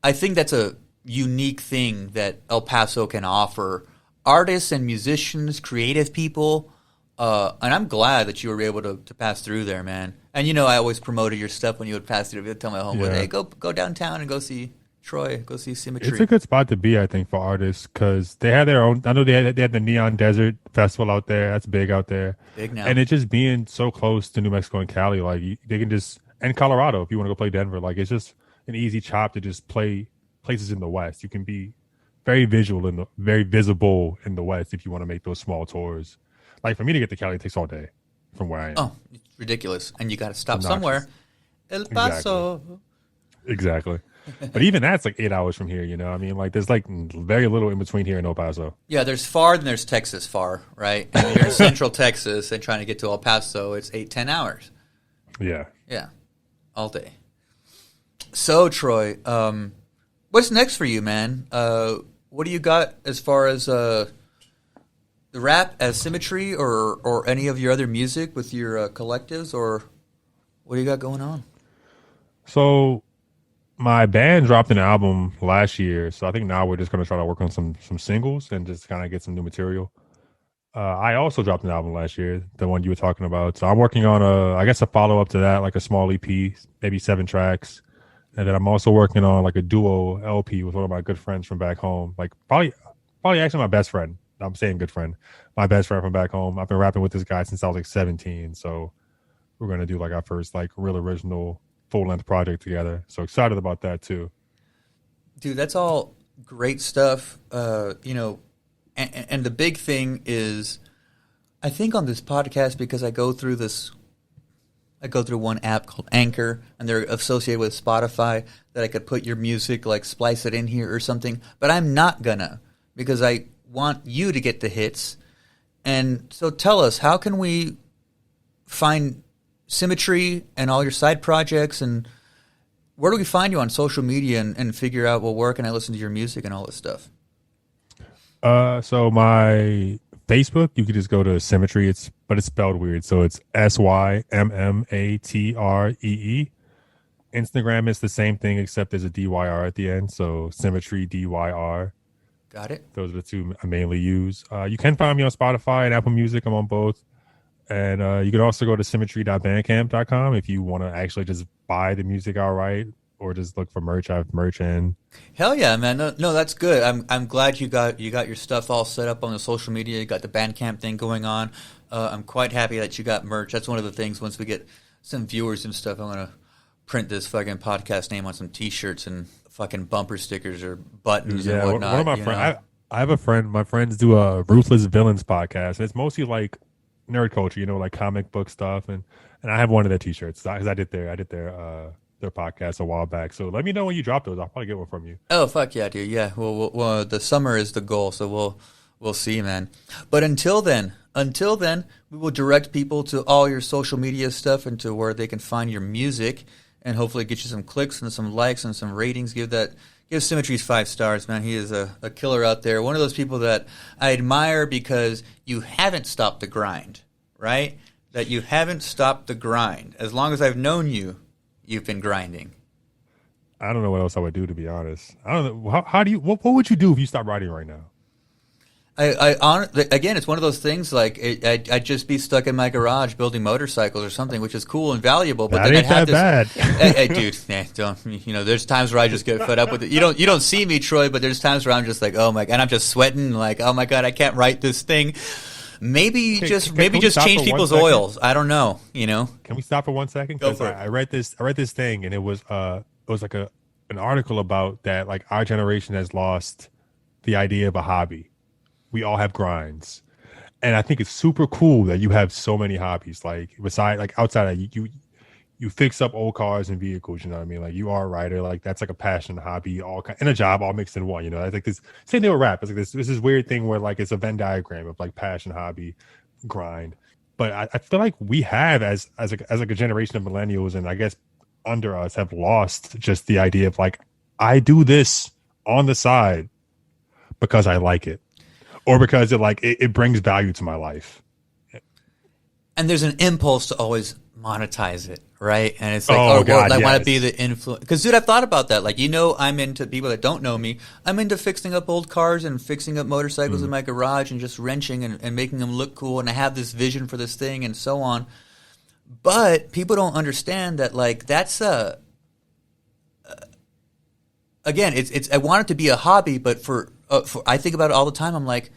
I think that's a unique thing that El Paso can offer artists and musicians, creative people, and I'm glad that you were able to pass through there, man. And you know, I always promoted your stuff when you would pass through. I'd tell my homeboy, hey, go downtown and go see Troy, go see Symmatree. It's a good spot to be, I think, for artists because they had their own. I know they had the Neon Desert Festival out there. That's big out there. Big now. And it just being so close to New Mexico and Cali, like they can just and Colorado if you want to go play Denver, like it's just an easy chop to just play places in the West. You can be very very visible in the West if you want to make those small tours. Like for me to get to Cali, it takes all day from where I am. Oh, it's ridiculous, and you got to stop somewhere. El Paso. Exactly. But even that's like 8 hours from here, you know? I mean, like, there's like very little in between here and El Paso. Yeah, there's far, then there's Texas far, right? And you're in central Texas and trying to get to El Paso, it's 8-10 hours. Yeah. Yeah, all day. So, Troy, what's next for you, man? What do you got as far as the rap as Symmatree or any of your other music with your collectives, or what do you got going on? So my band dropped an album last year, so I think now we're just going to try to work on some singles and just kind of get some new material. I also dropped an album last year, the one you were talking about. So I'm working on a follow up to that, like a small EP, maybe 7 tracks, and then I'm also working on like a duo LP with one of my good friends from back home, like probably actually my best friend. I'm saying good friend, my best friend from back home. I've been rapping with this guy since I was like 17, so we're gonna do like our first like real original full-length project together. So excited about that too. Dude, that's all great stuff. You know, and the big thing is, I think on this podcast, because I go through one app called Anchor, and they're associated with Spotify, that I could put your music, like splice it in here or something. But I'm not gonna, because I want you to get the hits. And so tell us, how can we find Symmatree and all your side projects, and where do we find you on social media and figure out, well, where can I listen to your music and all this stuff? So my Facebook, you could just go to Symmatree. But it's spelled weird, so it's SYMMATREE. Instagram is the same thing except there's a DYR at the end, so Symmatree DYR. Got it. Those are the two I mainly use. You can find me on Spotify and Apple Music. I'm on both. And you can also go to symmatree.bandcamp.com if you want to actually just buy the music outright or just look for merch. I have merch in. Hell yeah, man. No, that's good. I'm glad you got your stuff all set up on the social media. You got the Bandcamp thing going on. I'm quite happy that you got merch. That's one of the things, once we get some viewers and stuff, I'm going to print this fucking podcast name on some T-shirts and fucking bumper stickers or buttons and whatnot. One of my friends, I have a friend, my friends do a Ruthless Villains podcast. And it's mostly like nerd culture, you know, like comic book stuff, and I have one of their T-shirts because I did their podcast a while back. So let me know when you drop those. I'll probably get one from you. Oh fuck yeah, dude! Yeah, well, the summer is the goal, so we'll see, man. But until then, we will direct people to all your social media stuff and to where they can find your music, and hopefully get you some clicks and some likes and some ratings. Give Symmatree's 5 stars, man. He is a killer out there. One of those people that I admire because you haven't stopped the grind, right? That you haven't stopped the grind. As long as I've known you, you've been grinding. I don't know what else I would do, to be honest. I don't know. How do you, what would you do if you stopped writing right now? Again, it's one of those things like I'd just be stuck in my garage building motorcycles or something, which is cool and valuable. But That then I'd ain't have that this, bad. dude, don't, there's times where I just get fed up with it. You don't see me, Troy, but there's times where I'm just like, oh my, and I'm just sweating, like, oh my god, I can't write this thing. Maybe Can we just stop change for one people's second? oils. I don't know, Can we stop for 1 second? Go Because for it. I read this thing, and it was like an article about that, like our generation has lost the idea of a hobby. We all have grinds, and I think it's super cool that you have so many hobbies. Like beside, like outside of you fix up old cars and vehicles. You know what I mean? Like you are a writer. Like that's like a passion, hobby, and a job, all mixed in one. You know, I think this same thing with rap. It's like this weird thing where like it's a Venn diagram of like passion, hobby, grind. But I feel like we have as like a generation of millennials, and I guess under us have lost just the idea of like I do this on the side because I like it or because it brings value to my life. And there's an impulse to always monetize it, right? And it's like, Oh or God, I want to yes. be the influence. Because, dude, I've thought about that. Like, I'm into people that don't know me. I'm into fixing up old cars and fixing up motorcycles in my garage and just wrenching and making them look cool. And I have this vision for this thing and so on. But people don't understand that, like, that's again, it's I want it to be a hobby, but for I think about it all the time. I'm like,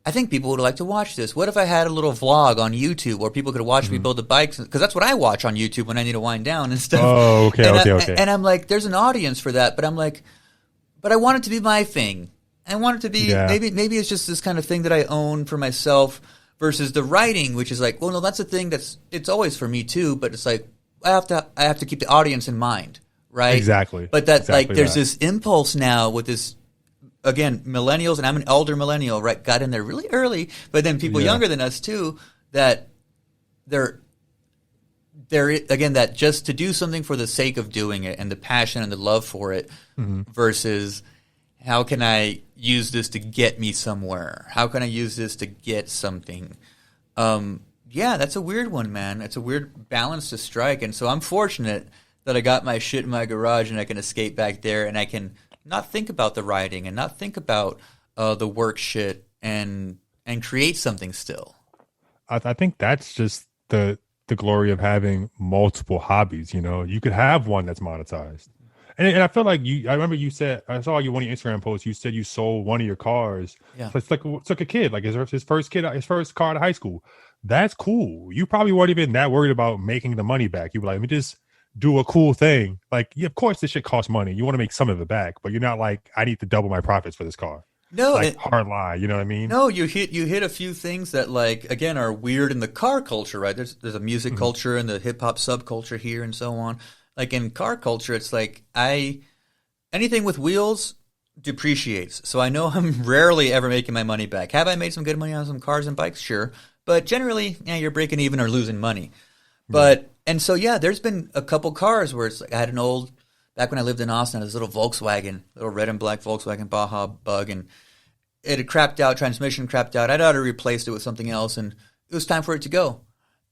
I think people would like to watch this. What if I had a little vlog on YouTube where people could watch me build the bikes? Because that's what I watch on YouTube when I need to wind down and stuff. Oh, okay, and okay. And I'm like, there's an audience for that, but I'm like, but I want it to be my thing. I want it to be Yeah. maybe it's just this kind of thing that I own for myself versus the writing, which is like, well, no, that's a thing it's always for me too, but it's like I have to keep the audience in mind, right? Exactly. But that Exactly like there's that. this impulse now with this again, millennials, and I'm an elder millennial, right? Got in there really early, but then people Yeah. younger than us too, that they're again that just to do something for the sake of doing it and the passion and the love for it versus how can I use this to get me somewhere? How can I use this to get something? Yeah, that's a weird one, man. It's a weird balance to strike, and so I'm fortunate that I got my shit in my garage and I can escape back there and I can not think about the writing and not think about the work shit and create something still. I think that's just the glory of having multiple hobbies. You know, you could have one that's monetized, and I feel like you. I remember you said I saw you one of your Instagram posts. You said you sold one of your cars. Yeah. So it's like a kid, like his first car out of high school. That's cool. You probably weren't even that worried about making the money back. You were like, let me just do a cool thing. Like, yeah, of course, this shit costs money. You want to make some of it back, but you're not like, I need to double my profits for this car. No, Like hard lie, you know what I mean? no, you hit a few things that like again are weird in the car culture, right? There's a music culture and the hip hop subculture here and so on. Like in car culture, it's like anything with wheels depreciates. So I know I'm rarely ever making my money back. Have I made some good money on some cars and bikes? Sure. But generally, yeah, you're breaking even or losing money. But and so yeah, there's been a couple cars where it's like I had an old back when I lived in Austin, I had this little Volkswagen, little red and black Volkswagen Baja Bug, and it had crapped out, transmission crapped out. I'd already replaced it with something else, and it was time for it to go.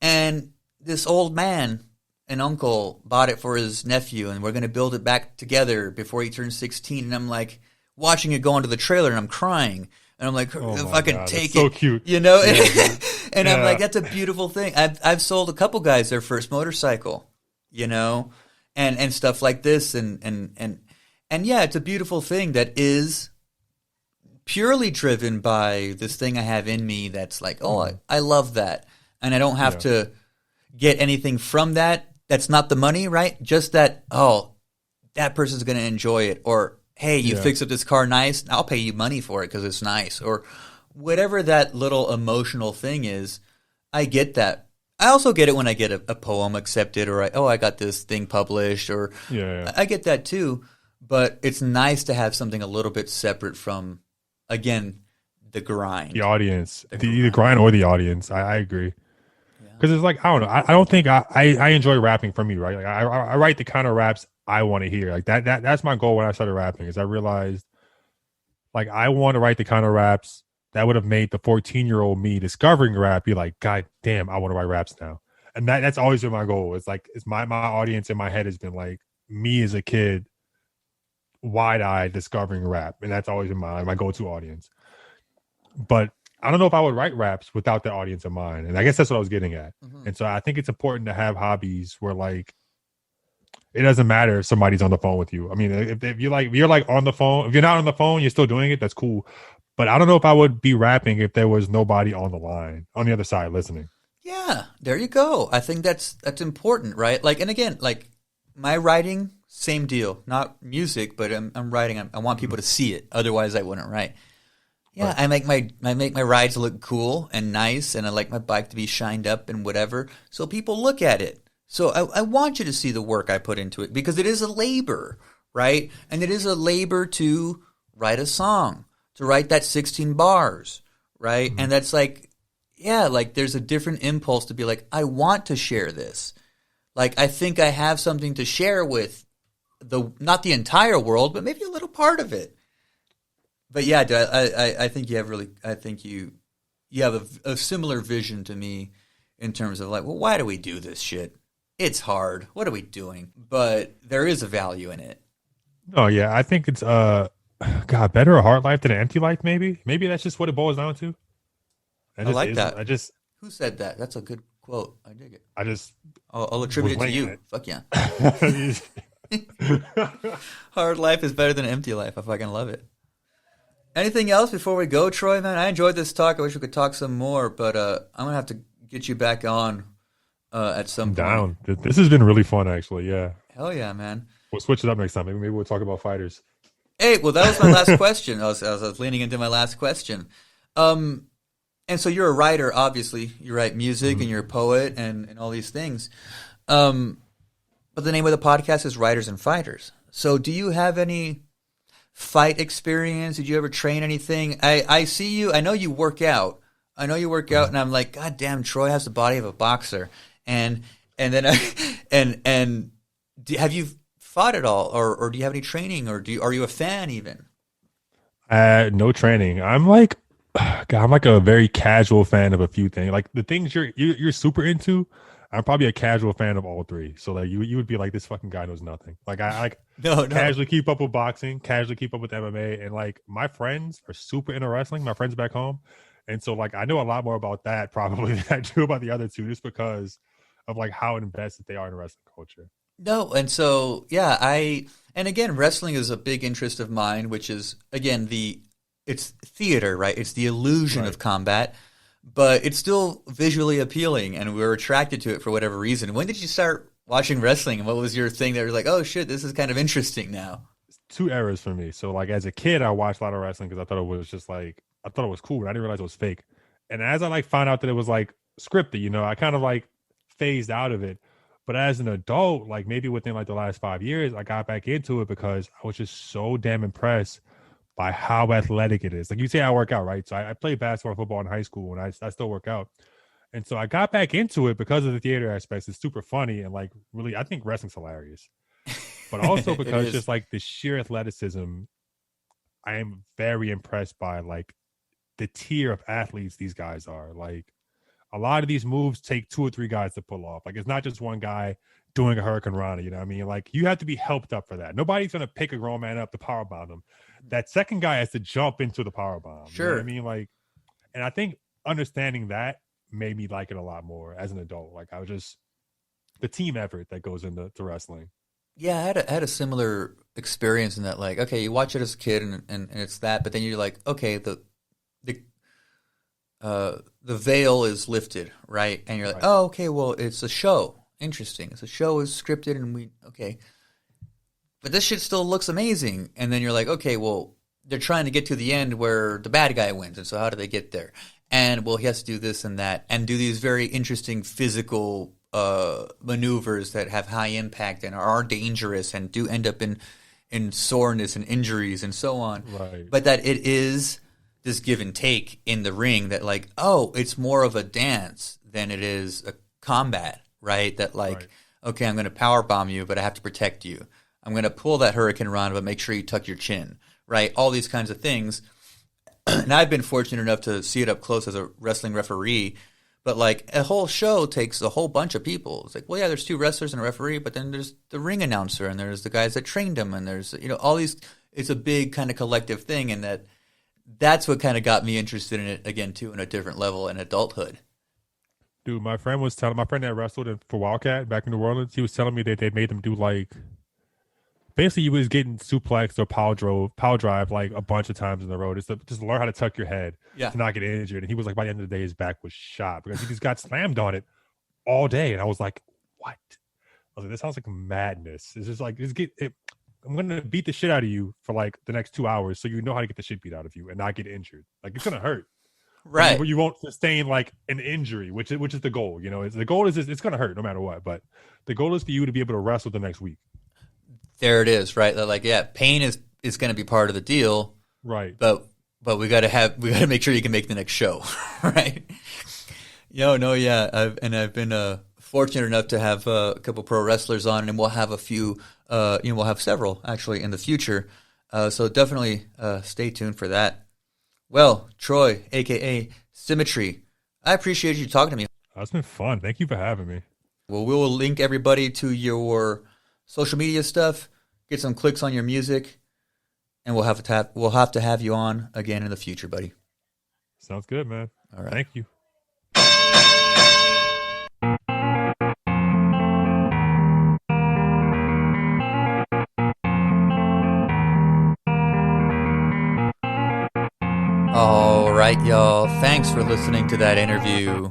And this old man, an uncle, bought it for his nephew, and we're going to build it back together before he turns 16. And I'm like watching it go onto the trailer, and I'm crying. And I'm like, if I can God, take that's it, so cute. you know? Yeah. And I'm Yeah. like, that's a beautiful thing. I've sold a couple guys their first motorcycle, you know, and stuff like this, and yeah, it's a beautiful thing that is purely driven by this thing I have in me that's like, oh, I love that, and I don't have to get anything from that. That's not the money, right? Just that, oh, that person's going to enjoy it, or hey, you fix up this car nice, I'll pay you money for it because it's nice, or whatever that little emotional thing is. I get that. I also get it when I get a poem accepted, or I got this thing published, or Yeah. I get that too. But it's nice to have something a little bit separate from, again, the grind. The audience, the grind or the audience. I agree. Because it's like, I don't know. I don't think I enjoy rapping for me, right? Like I write the kind of raps I want to hear. Like that's my goal when I started rapping, is I realized like I want to write the kind of raps that would have made the 14-year-old me discovering rap be like, God damn, I want to write raps now. And that's always been my goal. It's like, it's my audience in my head has been like me as a kid wide-eyed discovering rap, and that's always been my go-to audience. But I don't know if I would write raps without the audience in mind, and I guess that's what I was getting at. Mm-hmm. And so I think it's important to have hobbies where like it doesn't matter if somebody's on the phone with you. I mean, if you're like on the phone, if you're not on the phone, you're still doing it. That's cool. But I don't know if I would be rapping if there was nobody on the line on the other side listening. Yeah, there you go. I think that's important, right? Like, and again, like my writing, same deal. Not music, but I'm writing. I want people to see it. Otherwise, I wouldn't write. Yeah, Right. I make my rides look cool and nice, and I like my bike to be shined up and whatever, so people look at it. So I want you to see the work I put into it because it is a labor, right? And it is a labor to write a song, to write that 16 bars, right? Mm-hmm. And that's like, yeah, like there's a different impulse to be like, I want to share this. Like I think I have something to share with not the entire world, but maybe a little part of it. But yeah, dude, I think you have you have a similar vision to me in terms of like, well, why do we do this shit? It's hard. What are we doing? But there is a value in it. Oh yeah, I think it's God, better a hard life than an empty life. Maybe that's just what it boils down to. I like that. I just Who said that? That's a good quote. I dig it. I just I'll attribute it to you. it. Fuck yeah. It. Hard life is better than empty life. I fucking love it. Anything else before we go, Troy, man? I enjoyed this talk. I wish we could talk some more, but I'm going to have to get you back on at some I'm point. down. This has been really fun, actually. Yeah. Hell yeah, man. We'll switch it up next time. Maybe we'll talk about fighters. Hey, well, that was my last question. I was leaning into my last question. And so you're a writer, obviously. You write music and you're a poet and all these things. But the name of the podcast is Writers and Fighters. So do you have any fight experience? Did you ever train anything? I see you. I know you work out. And I'm like, God damn, Troy has the body of a boxer. And then have you fought at all, or do you have any training, or are you a fan even? No training. I'm like, God, I'm like a very casual fan of a few things. Like the things you're super into, I'm probably a casual fan of all three. So like you would be like, this fucking guy knows nothing. Like I like No. casually keep up with boxing, casually keep up with MMA, and like my friends are super into wrestling. My friends back home, and so like I know a lot more about that probably than I do about the other two, just because of like how invested they are in wrestling culture. No, and so yeah, and again, wrestling is a big interest of mine, which is again it's theater, right? It's the illusion of combat, but it's still visually appealing, and we're attracted to it for whatever reason. When did you start watching wrestling, and what was your thing that was like, oh shit, this is kind of interesting now? Two eras for me. So like as a kid, I watched a lot of wrestling because I thought it was just like I thought it was cool, but I didn't realize it was fake. And as I like found out that it was like scripted, I kind of like phased out of it. But as an adult, like maybe within like the last 5 years, I got back into it because I was just so damn impressed by how athletic it is. Like you say, I work out, right? So I played basketball, football in high school, and I still work out. And so I got back into it because of the theater aspects. It's super funny and like really, I think wrestling's hilarious. But also because just like the sheer athleticism, I am very impressed by like the tier of athletes these guys are. Like a lot of these moves take 2 or 3 guys to pull off. Like it's not just one guy doing a Hurricane Rana, you know what I mean? Like you have to be helped up for that. Nobody's going to pick a grown man up to powerbomb him. That second guy has to jump into the powerbomb. Sure. You know what I mean? Like, and I think understanding that made me like it a lot more as an adult. Like I was just the team effort that goes into wrestling. Yeah, I had a similar experience in that, like, okay, you watch it as a kid and it's that, but then you're like, okay, the veil is lifted, right? And you're like, oh, okay, well, it's a show. Interesting. It's a show is scripted and okay. But this shit still looks amazing. And then you're like, okay, well, they're trying to get to the end where the bad guy wins. And so how do they get there? And, well, he has to do this and that and do these very interesting physical maneuvers that have high impact and are dangerous and do end up in soreness and injuries and so on. Right. But that it is this give and take in the ring that like, oh, it's more of a dance than it is a combat, right? That like, okay, I'm going to power bomb you, but I have to protect you. I'm going to pull that Hurricane Rana, but make sure you tuck your chin, right? All these kinds of things. And I've been fortunate enough to see it up close as a wrestling referee. But like a whole show takes a whole bunch of people. It's like, well, yeah, there's 2 wrestlers and a referee, but then there's the ring announcer and there's the guys that trained them and there's all these. It's a big kind of collective thing, and that's what kind of got me interested in it again too, in a different level in adulthood. Dude, my friend that wrestled for Wildcat back in New Orleans, he was telling me that they made them do like, basically he was getting suplexed or power drive like a bunch of times in a row just to learn how to tuck your head to not get injured. And he was like, by the end of the day, his back was shot because he just got slammed on it all day. And I was like, what? I was like, this sounds like madness. It's just like, I'm going to beat the shit out of you for like the next 2 hours so you know how to get the shit beat out of you and not get injured. Like, it's going to hurt. Right. But you won't sustain like an injury, which is the goal. The goal is it's going to hurt no matter what. But the goal is for you to be able to wrestle the next week. There it is, right? Like, yeah, pain is going to be part of the deal, right? But we got to make sure you can make the next show, right? I've been fortunate enough to have a couple pro wrestlers on, and we'll have a few, we'll have several actually in the future. So definitely stay tuned for that. Well, Troy, aka Symmatree, I appreciate you talking to me. It's been fun. Thank you for having me. Well, we will link everybody to your social media stuff, get some clicks on your music, and we'll have to have you on again in the future, buddy. Sounds good, man. All right. Thank you. All right, y'all. Thanks for listening to that interview.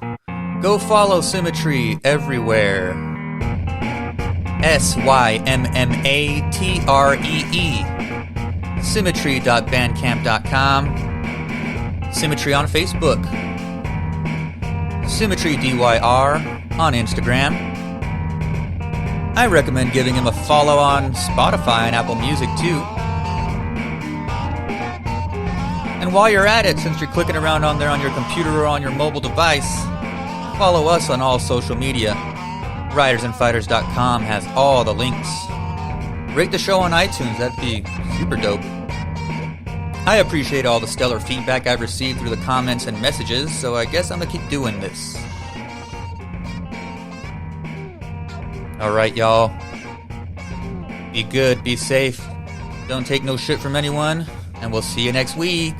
Go follow Symmatree everywhere. SYMMATREE. Symmatree.bandcamp.com. Symmatree on Facebook. Symmatree DYR on Instagram. I recommend giving him a follow on Spotify and Apple Music too. And while you're at it, since you're clicking around on there on your computer or on your mobile device, follow us on all social media. RidersandFighters.com has all the links. Rate the show on iTunes, that'd be super dope. I appreciate all the stellar feedback I've received through the comments and messages, so I guess I'm gonna keep doing this. Alright, y'all. Be good, be safe, don't take no shit from anyone, and we'll see you next week.